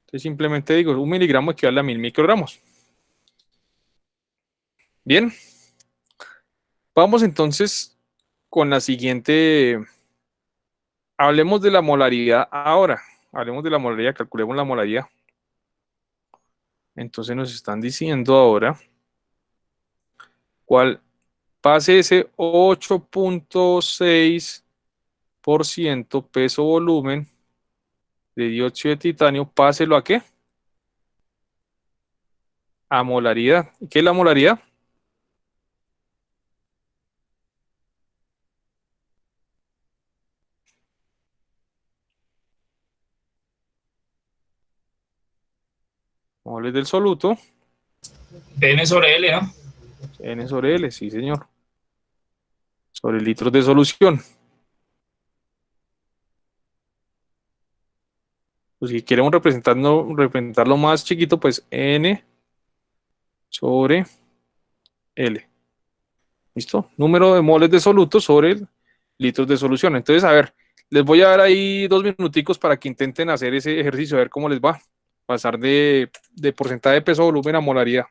Entonces simplemente digo, un miligramo equivale a 1000 microgramos. Bien. Vamos entonces con la siguiente. Hablemos de la molaridad ahora. hablemos de la molaridad, calculemos la molaridad. Entonces nos están diciendo ahora cuál pase ese 8.6% peso volumen de dióxido de titanio, páselo ¿a qué? A molaridad. ¿Qué es la molaridad? Moles del soluto. N sobre L, ¿no? N sobre L, sí señor. Sobre litros de solución. Pues si queremos representarlo más chiquito, pues N sobre L. ¿Listo? Número de moles de soluto sobre litros de solución. Entonces, a ver, les voy a dar ahí 2 minuticos para que intenten hacer ese ejercicio, a ver cómo les va. Pasar de porcentaje de peso volumen a molaridad.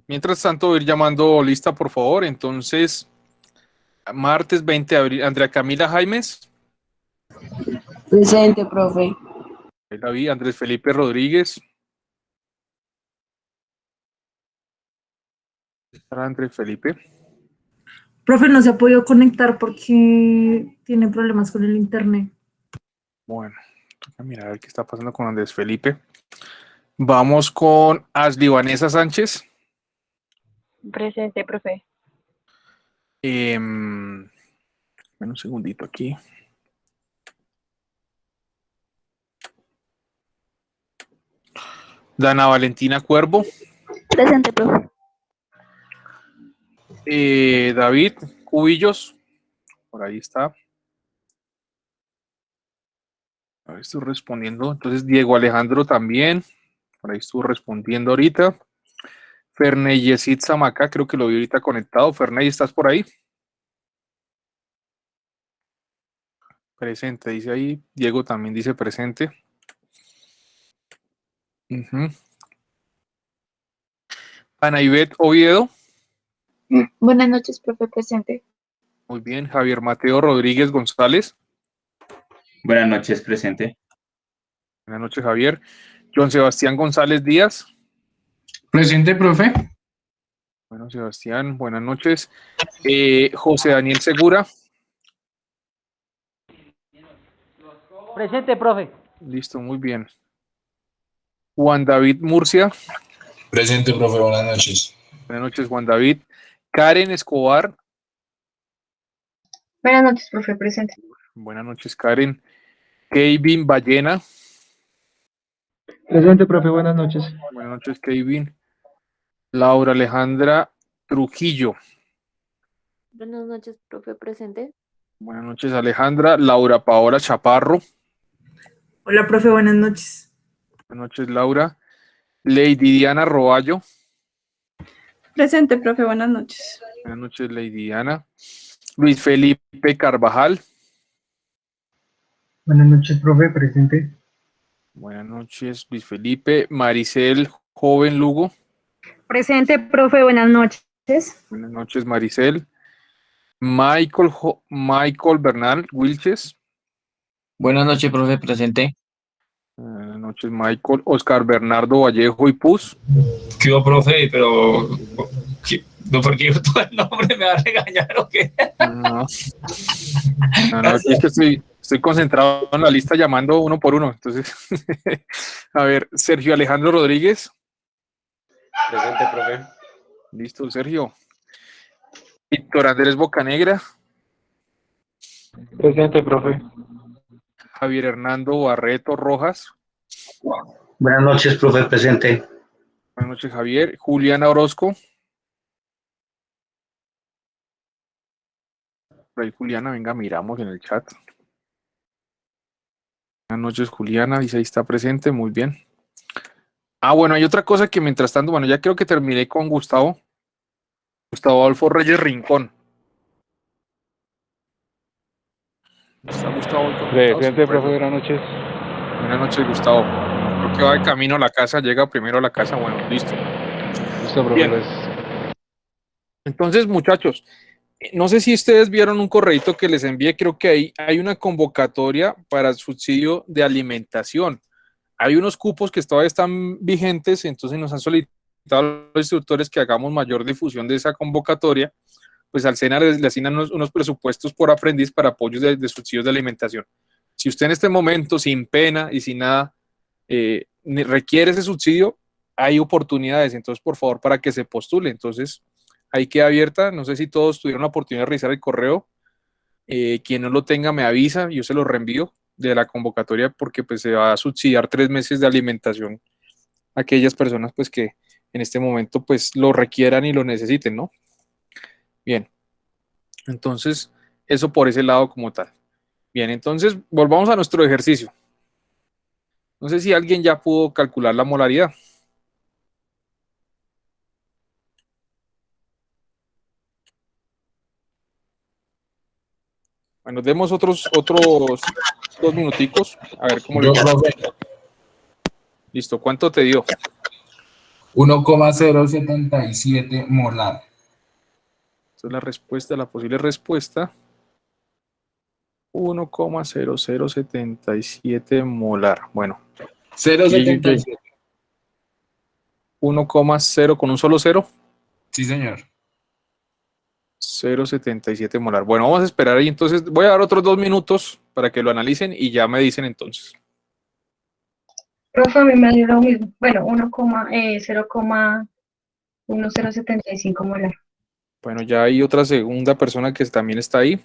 Mientras tanto, voy a ir llamando lista, por favor. Entonces, martes 20 de abril, Andrea Camila Jaimes. Presente, profe. Ahí la vi. Andrés Felipe Rodríguez. Para Andrés Felipe. Profe, no se ha podido conectar porque tiene problemas con el internet. Bueno, toca mirar a ver qué está pasando con Andrés Felipe. Vamos con Asli Vanessa Sánchez. Presente, profe. Bueno, un segundito aquí. Dana Valentina Cuervo. Presente, profe. David Cubillos. Por ahí está. A ver, estoy respondiendo. Entonces, Diego Alejandro también. Por ahí estuvo respondiendo ahorita. Ferney Yesid Zamaca, creo que lo vi ahorita conectado. Ferney, ¿estás por ahí? Presente, dice ahí. Diego también dice presente. Ana Ivette Oviedo. Buenas noches, profe, presente. Muy bien. Javier Mateo Rodríguez González. Buenas noches, presente. Buenas noches, Javier. John Sebastián González Díaz. Presente, profe. Bueno, Sebastián, buenas noches. José Daniel Segura. Presente, profe. Listo, muy bien. Juan David Murcia. Presente, profe, buenas noches. Buenas noches, Juan David. Karen Escobar. Buenas noches, profe, presente. Buenas noches, Karen. Kevin Ballena. Presente, profe, buenas noches. Buenas noches, Kevin. Laura Alejandra Trujillo. Buenas noches, profe presente. Buenas noches, Alejandra. Laura Paola Chaparro. Hola, profe, buenas noches. Buenas noches, Laura. Lady Diana Roballo. Presente, profe, buenas noches. Buenas noches, Lady Diana. Luis Felipe Carvajal. Buenas noches, profe, presente. Buenas noches, Luis Felipe. Maricel Joven Lugo. Presente, profe, buenas noches. Buenas noches, Maricel. Michael Bernal Wilches. Buenas noches, profe presente. Buenas noches, Michael. Oscar Bernardo Vallejo y Puz. ¿Qué hubo, profe? Pero, no, porque yo todo el nombre me va a regañar o qué. No, aquí es que estoy concentrado en la lista llamando uno por uno. Entonces, a ver, Sergio Alejandro Rodríguez. Presente, profe. Listo, Sergio. Víctor Andrés Bocanegra. Presente, profe. Javier Hernando Barreto Rojas. Buenas noches, profe, presente. Buenas noches, Javier. Juliana Orozco. Por ahí, Juliana, venga, miramos en el chat. Buenas noches, Juliana. Dice ahí está presente, muy bien. Bueno, hay otra cosa que mientras tanto, bueno, ya creo que terminé con Gustavo. Gustavo Adolfo Reyes Rincón. ¿Está Gustavo hoy conectado? Presente, profe, buenas noches. Buenas noches, Gustavo. Creo que va de camino a la casa, llega primero a la casa. Bueno, listo. Listo, profe, Bien. gracias. Entonces, muchachos, no sé si ustedes vieron un correíto que les envié, creo que ahí hay una convocatoria para el subsidio de alimentación. Hay unos cupos que todavía están vigentes, entonces nos han solicitado a los instructores que hagamos mayor difusión de esa convocatoria. Pues al SENA le asignan unos presupuestos por aprendiz para apoyos de subsidios de alimentación. Si usted en este momento, sin pena y sin nada, requiere ese subsidio, hay oportunidades, entonces por favor para que se postule. Entonces ahí queda abierta, no sé si todos tuvieron la oportunidad de revisar el correo, quien no lo tenga me avisa, yo se lo reenvío de la convocatoria porque pues se va a subsidiar 3 meses de alimentación a aquellas personas pues que en este momento pues lo requieran y lo necesiten, ¿no? Bien, entonces eso por ese lado como tal. Bien, entonces volvamos a nuestro ejercicio. No sé si alguien ya pudo calcular la molaridad. Bueno, demos otros 2 minuticos, a ver cómo le Yo, va. profe. Listo, ¿cuánto te dio? 1,077 molar. Esa es la respuesta, la posible respuesta. 1,0077 molar. Bueno, 0,77. 1,0 con un solo cero. Sí, señor. 0,77 molar. Bueno, vamos a esperar ahí. Entonces, voy a dar otros 2 minutos para que lo analicen y ya me dicen entonces. Profe, a mí me dio lo mismo. Bueno, 0,1075 molar. Bueno, ya hay otra segunda persona que también está ahí.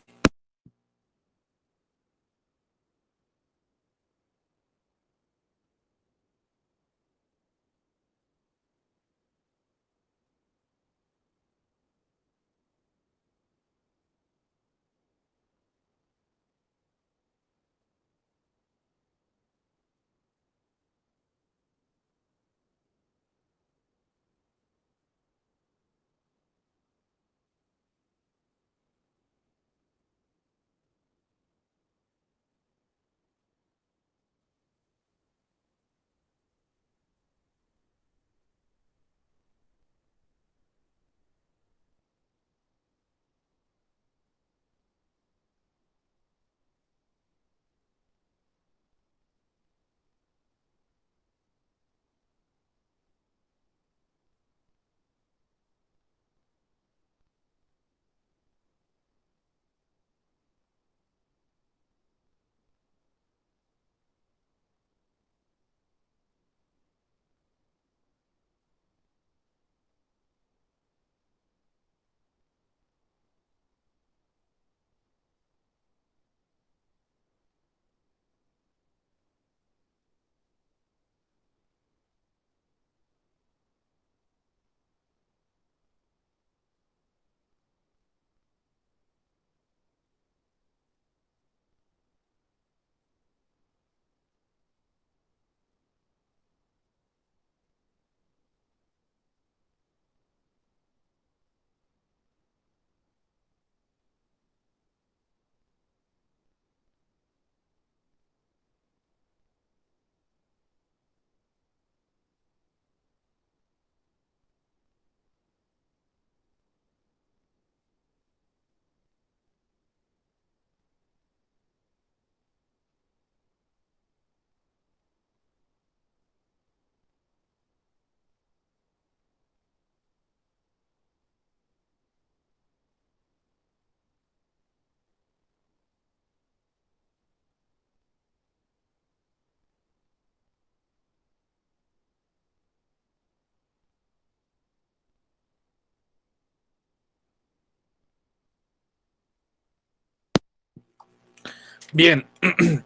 Bien,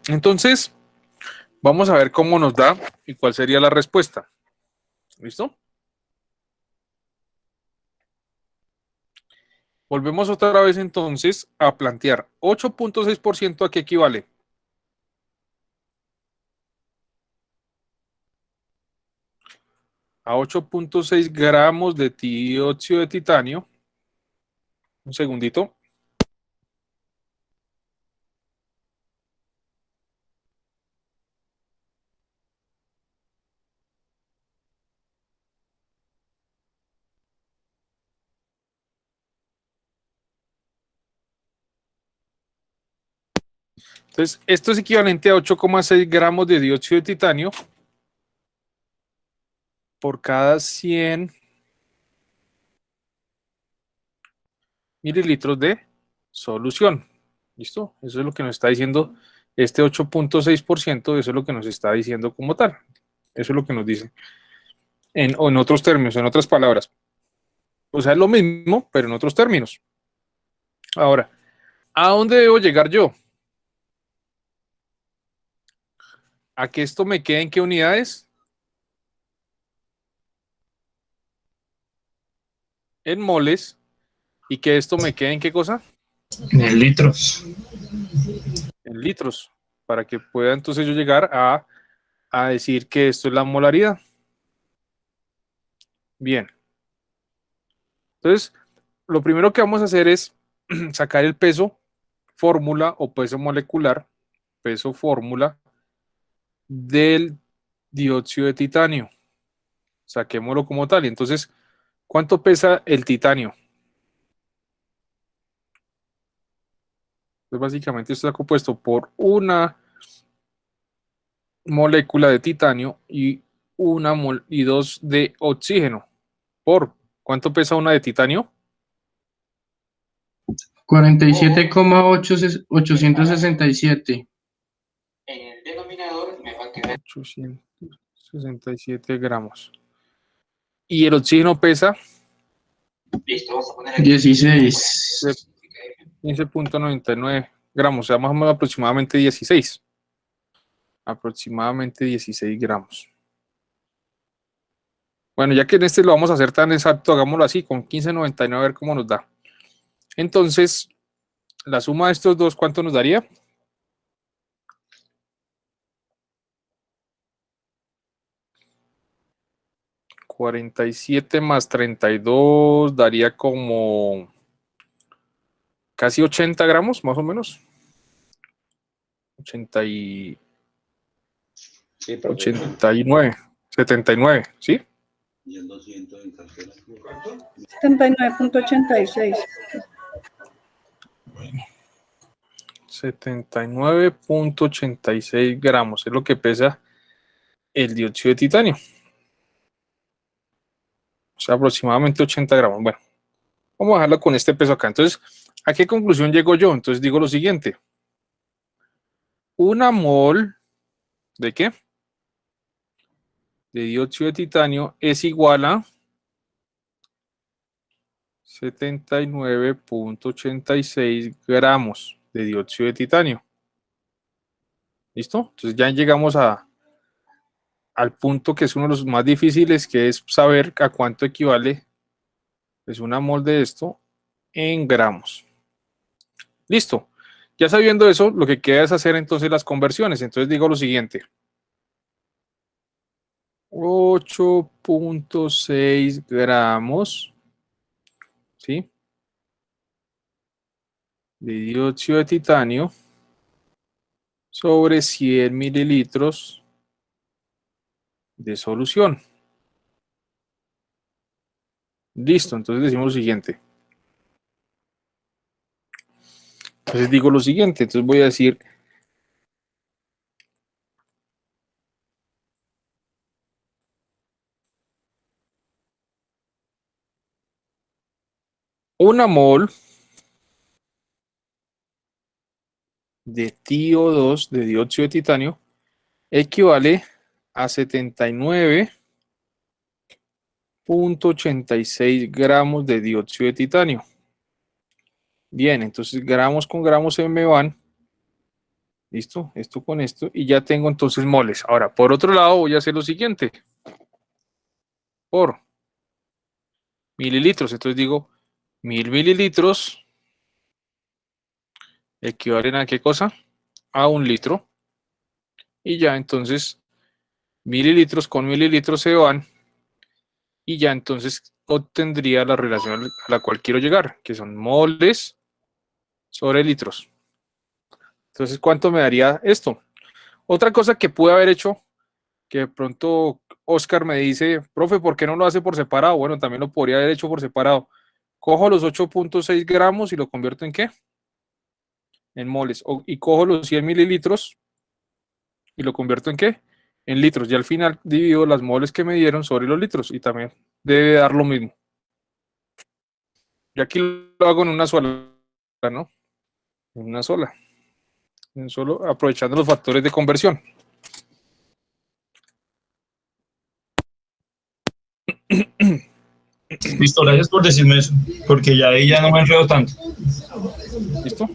entonces vamos a ver cómo nos da y cuál sería la respuesta. ¿Listo? Volvemos otra vez entonces a plantear 8.6% a qué equivale. A 8.6 gramos de dióxido de titanio. Un segundito. Entonces, esto es equivalente a 8,6 gramos de dióxido de titanio por cada 100 mililitros de solución. ¿Listo? Eso es lo que nos está diciendo este 8.6%, eso es lo que nos está diciendo como tal. Eso es lo que nos dice. O en otros términos, en otras palabras. O sea, es lo mismo, pero en otros términos. Ahora, ¿a dónde debo llegar yo? ¿A que esto me quede en qué unidades? En moles. ¿Y que esto me quede en qué cosa? En litros. En litros. Para que pueda entonces yo llegar a decir que esto es la molaridad. Bien. Entonces, lo primero que vamos a hacer es sacar el peso fórmula o peso molecular, peso fórmula del dióxido de titanio. Saquémoslo como tal. Y entonces, ¿cuánto pesa el titanio? Pues básicamente esto está compuesto por una molécula de titanio y dos de oxígeno. ¿Por cuánto pesa una de titanio? 47,867. En el denominador me va a quedar 867 gramos. ¿Y el oxígeno pesa? listo. Vamos a poner aquí 16. 15.99 gramos, o sea, más o menos aproximadamente 16. Aproximadamente 16 gramos. Bueno, ya que en este lo vamos a hacer tan exacto, hagámoslo así, con 15.99, a ver cómo nos da. Entonces, la suma de estos dos, ¿cuánto nos daría? $47 más 32 daría como casi 80 gramos, más o menos. 89, 79, ¿sí? 79.86. 79.86 gramos es lo que pesa el dióxido de titanio. O sea, aproximadamente 80 gramos. Bueno, vamos a dejarlo con este peso acá. Entonces, ¿a qué conclusión llego yo? Entonces digo lo siguiente. Una mol ¿de qué? De dióxido de titanio es igual a 79.86 gramos de dióxido de titanio. ¿Listo? Entonces ya llegamos al punto que es uno de los más difíciles, que es saber a cuánto equivale pues, una mol de esto en gramos. Listo. Ya sabiendo eso, lo que queda es hacer entonces las conversiones. Entonces digo lo siguiente. 8.6 gramos, ¿sí? De dióxido de titanio sobre 100 mililitros de solución. Listo, entonces decimos lo siguiente. Entonces digo lo siguiente, entonces voy a decir una mol de TiO2 de dióxido de titanio equivale a 79.86 gramos de dióxido de titanio. Bien, entonces gramos con gramos se me van ¿Listo? Esto con esto. Y ya tengo entonces moles. Ahora, por otro lado, voy a hacer lo siguiente. Por mililitros. Entonces digo, 1000 mililitros equivalen a ¿qué cosa? A 1 litro. Y ya entonces, mililitros con mililitros se van. Y ya entonces obtendría la relación a la cual quiero llegar, que son moles sobre litros. Entonces, ¿cuánto me daría esto? Otra cosa que pude haber hecho, que de pronto Oscar me dice, profe, ¿por qué no lo hace por separado? Bueno, también lo podría haber hecho por separado. Cojo los 8.6 gramos y lo convierto en ¿qué? En moles. Y cojo los 100 mililitros y lo convierto en ¿qué? En litros. Y al final divido las moles que me dieron sobre los litros y también debe dar lo mismo. Y aquí lo hago en una sola, ¿no? En una sola. En solo aprovechando los factores de conversión. Listo, gracias por decirme eso, porque ya ahí ya no me enredo tanto. ¿Listo?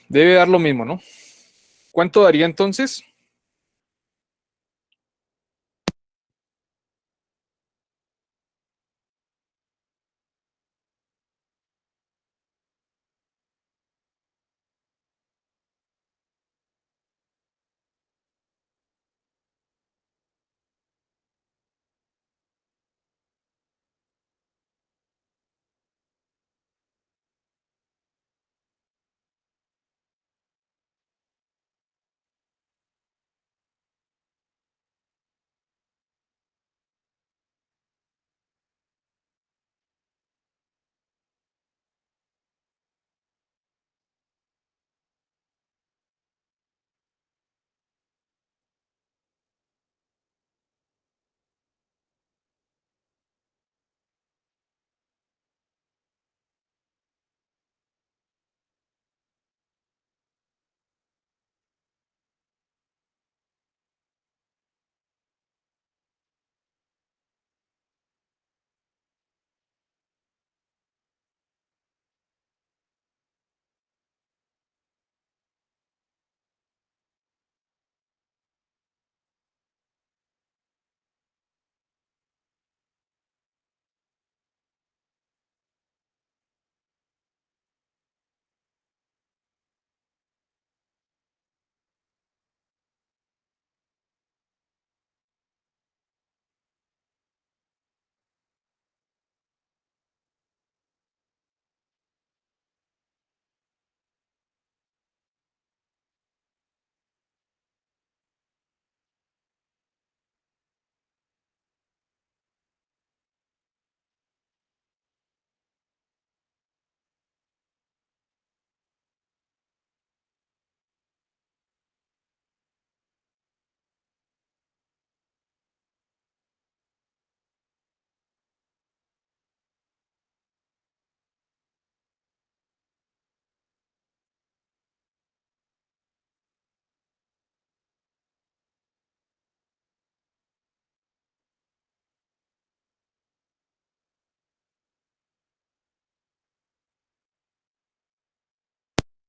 Debe dar lo mismo, ¿no? ¿Cuánto daría entonces?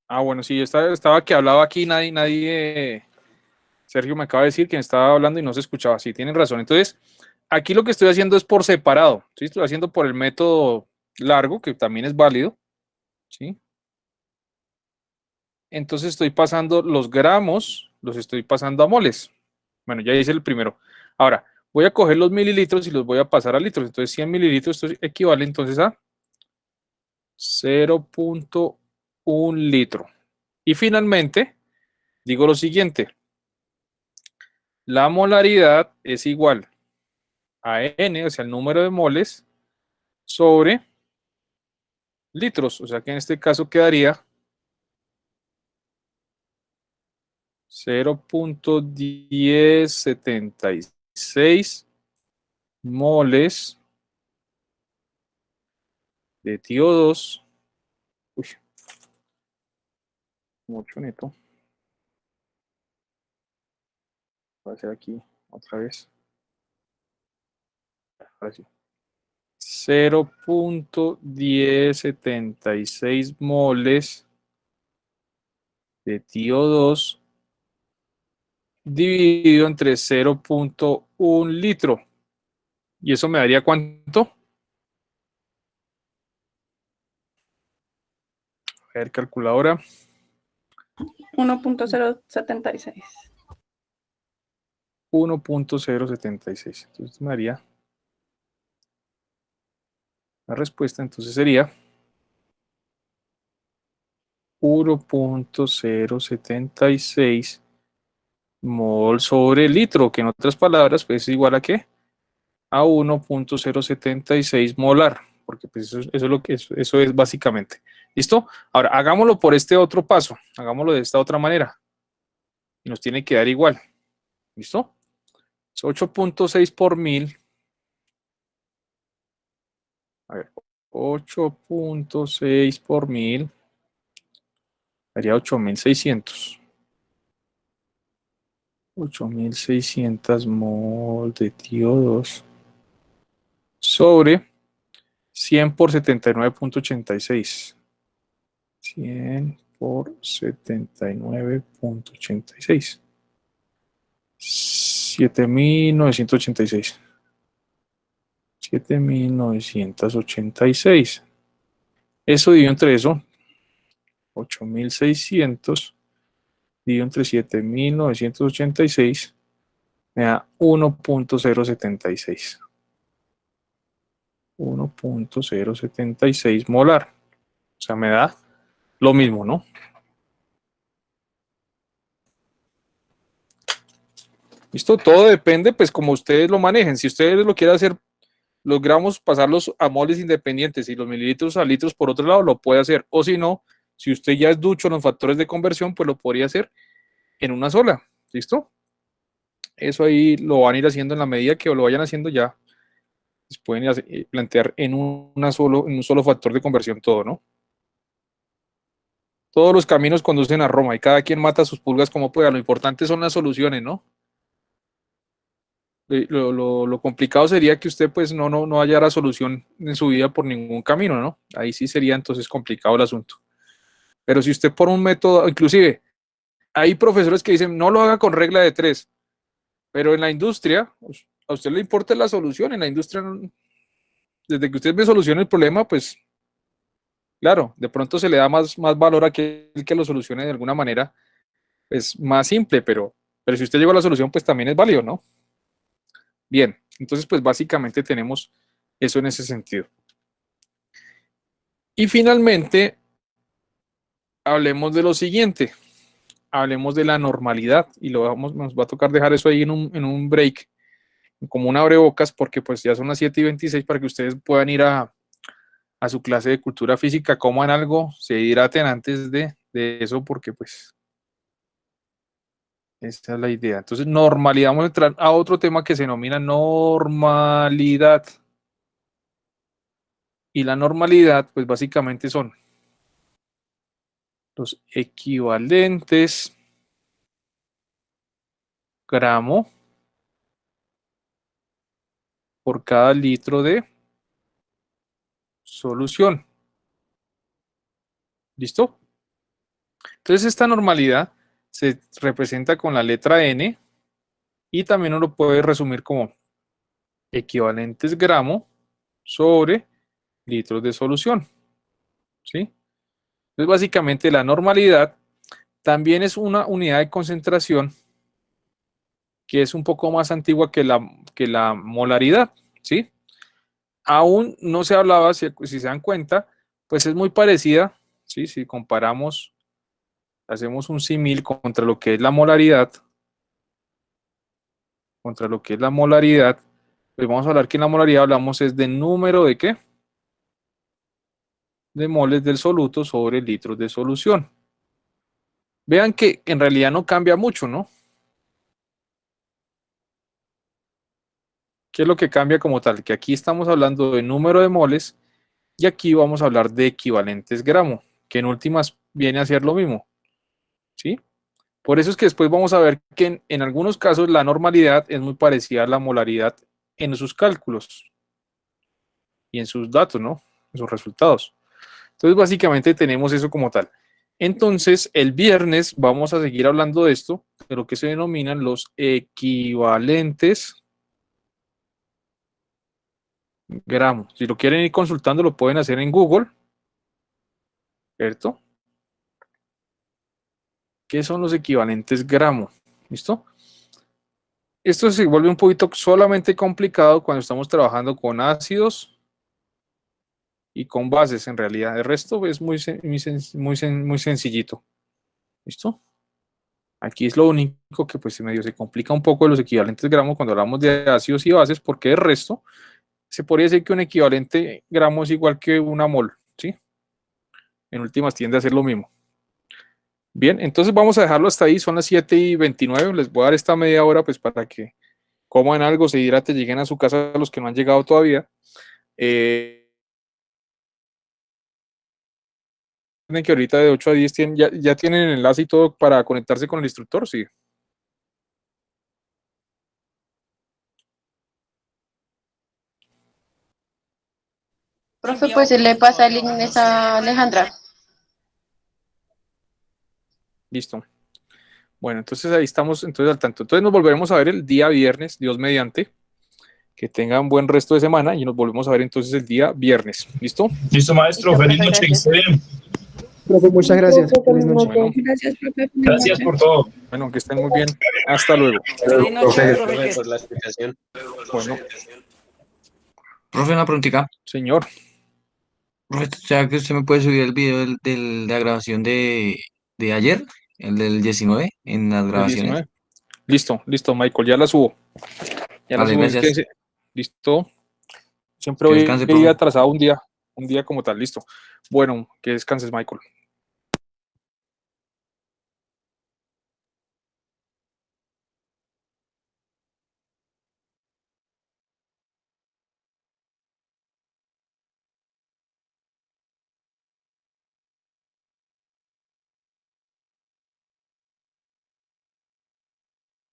Ah, bueno, sí, estaba que hablaba aquí, Sergio me acaba de decir que estaba hablando y no se escuchaba. Sí, tienen razón. Entonces, aquí lo que estoy haciendo es por separado. ¿Sí? Estoy haciendo por el método largo, que también es válido. ¿Sí? Entonces estoy pasando los gramos, los estoy pasando a moles. Bueno, ya hice el primero. Ahora, voy a coger los mililitros y los voy a pasar a litros. Entonces, 100 mililitros, esto equivale entonces a 0.1 litro. Y finalmente, digo lo siguiente. La molaridad es igual a N, o sea, el número de moles, sobre litros. O sea que en este caso quedaría 0.1076 moles de TiO2. Uy, mucho neto. Voy a hacer aquí otra vez. Ahora sí. 0.1076 moles de TiO2 dividido entre 0.1 litro. ¿Y eso me daría cuánto? A ver, calculadora. 1.076. 1.076. Entonces me daría la respuesta, entonces sería 1.076 mol sobre litro, que en otras palabras pues es igual a ¿qué? A 1.076 molar, porque pues eso es lo que eso es básicamente. ¿Listo? Ahora hagámoslo por este otro paso, hagámoslo de esta otra manera. Y nos tiene que dar igual. ¿Listo? 8.6 por 1000. A ver, 8.6 por 1000 daría 8600. 8600 mol de TiO2 sobre 100 por 79.86. 100 por 79.86. 7986. 7986. Eso dividido entre eso. 8600 dividido entre 7986 me da 1.076. 1.076 molar. O sea, me da lo mismo, ¿no? ¿Listo? Todo depende, pues, como ustedes lo manejen. Si ustedes lo quieren hacer, los gramos, pasarlos a moles independientes y los mililitros a litros por otro lado, lo puede hacer. O si no, si usted ya es ducho en los factores de conversión, pues lo podría hacer en una sola. ¿Listo? Eso ahí lo van a ir haciendo en la medida que lo vayan haciendo ya. Les pueden plantear en un solo factor de conversión todo, ¿no? Todos los caminos conducen a Roma y cada quien mata sus pulgas como pueda. Lo importante son las soluciones, ¿no? Lo complicado sería que usted pues no hallara solución en su vida por ningún camino, ¿no? Ahí sí sería entonces complicado el asunto. Pero si usted por un método, inclusive, hay profesores que dicen, no lo haga con regla de 3, pero en la industria, a usted le importa la solución, en la industria, desde que usted ve soluciona el problema, pues, claro, de pronto se le da más valor a aquel que lo solucione de alguna manera, es más simple, pero si usted llegó a la solución, pues también es válido, ¿no? Bien, entonces pues básicamente tenemos eso en ese sentido. Y finalmente, hablemos de lo siguiente, hablemos de la normalidad y nos va a tocar dejar eso ahí en un break, como un abrebocas, porque pues ya son las 7:26 para que ustedes puedan ir a su clase de cultura física, coman algo, se hidraten antes de eso, porque pues esa es la idea. Entonces, normalidad, vamos a entrar a otro tema que se denomina normalidad. Y la normalidad, pues básicamente son los equivalentes gramo por cada litro de solución. ¿Listo? Entonces, esta normalidad se representa con la letra N y también uno lo puede resumir como equivalentes gramo sobre litros de solución. ¿Sí? Entonces, básicamente la normalidad también es una unidad de concentración que es un poco más antigua que la molaridad, ¿sí? Aún no se hablaba, si se dan cuenta, pues es muy parecida, ¿sí? Si comparamos, hacemos un símil contra lo que es la molaridad, pues vamos a hablar que en la molaridad hablamos es de número de ¿qué? De moles del soluto sobre litros de solución. Vean que en realidad no cambia mucho, ¿no? ¿Qué es lo que cambia como tal? Que aquí estamos hablando de número de moles y aquí vamos a hablar de equivalentes gramo, que en últimas viene a ser lo mismo, ¿sí? Por eso es que después vamos a ver que en algunos casos la normalidad es muy parecida a la molaridad en sus cálculos y en sus datos, ¿no? En sus resultados. Entonces, básicamente tenemos eso como tal. Entonces, el viernes vamos a seguir hablando de esto, de lo que se denominan los equivalentes gramos. Si lo quieren ir consultando, lo pueden hacer en Google, ¿cierto? ¿Qué son los equivalentes gramo? ¿Listo? Esto se vuelve un poquito solamente complicado cuando estamos trabajando con ácidos y con bases, en realidad. El resto es muy sencillito. ¿Listo? Aquí es lo único que pues medio se complica un poco de los equivalentes gramo cuando hablamos de ácidos y bases, porque el resto se podría decir que un equivalente gramo es igual que una mol, ¿sí? En últimas tiende a ser lo mismo. Bien, entonces vamos a dejarlo hasta ahí, son las 7:29, les voy a dar esta media hora pues para que coman algo, se hidraten, lleguen a su casa los que no han llegado todavía. Que ahorita de 8 a 10 ya tienen el enlace y todo para conectarse con el instructor, sí. Profe, pues se le pasa el link a Alejandra. Listo. Bueno, entonces ahí estamos entonces al tanto. Entonces nos volveremos a ver el día viernes, Dios mediante. Que tengan buen resto de semana y nos volvemos a ver entonces el día viernes. ¿Listo? Listo, maestro. Feliz noche. Profe, muchas gracias. Feliz noche. Bueno, Gracias, profe. Gracias por todo. bueno, que estén muy bien. Hasta luego. Profe, por la explicación. Bueno, Profe, una preguntita. señor. Profe, ¿será que usted me puede subir el video de la grabación de ayer? El del 19 en las El grabaciones. 19. Listo, Michael, ya la subo. Ya la Vale, subo. gracias. Listo. Siempre Que voy descanse, profe. atrasado un día como tal, listo. Bueno, que descanses, Michael.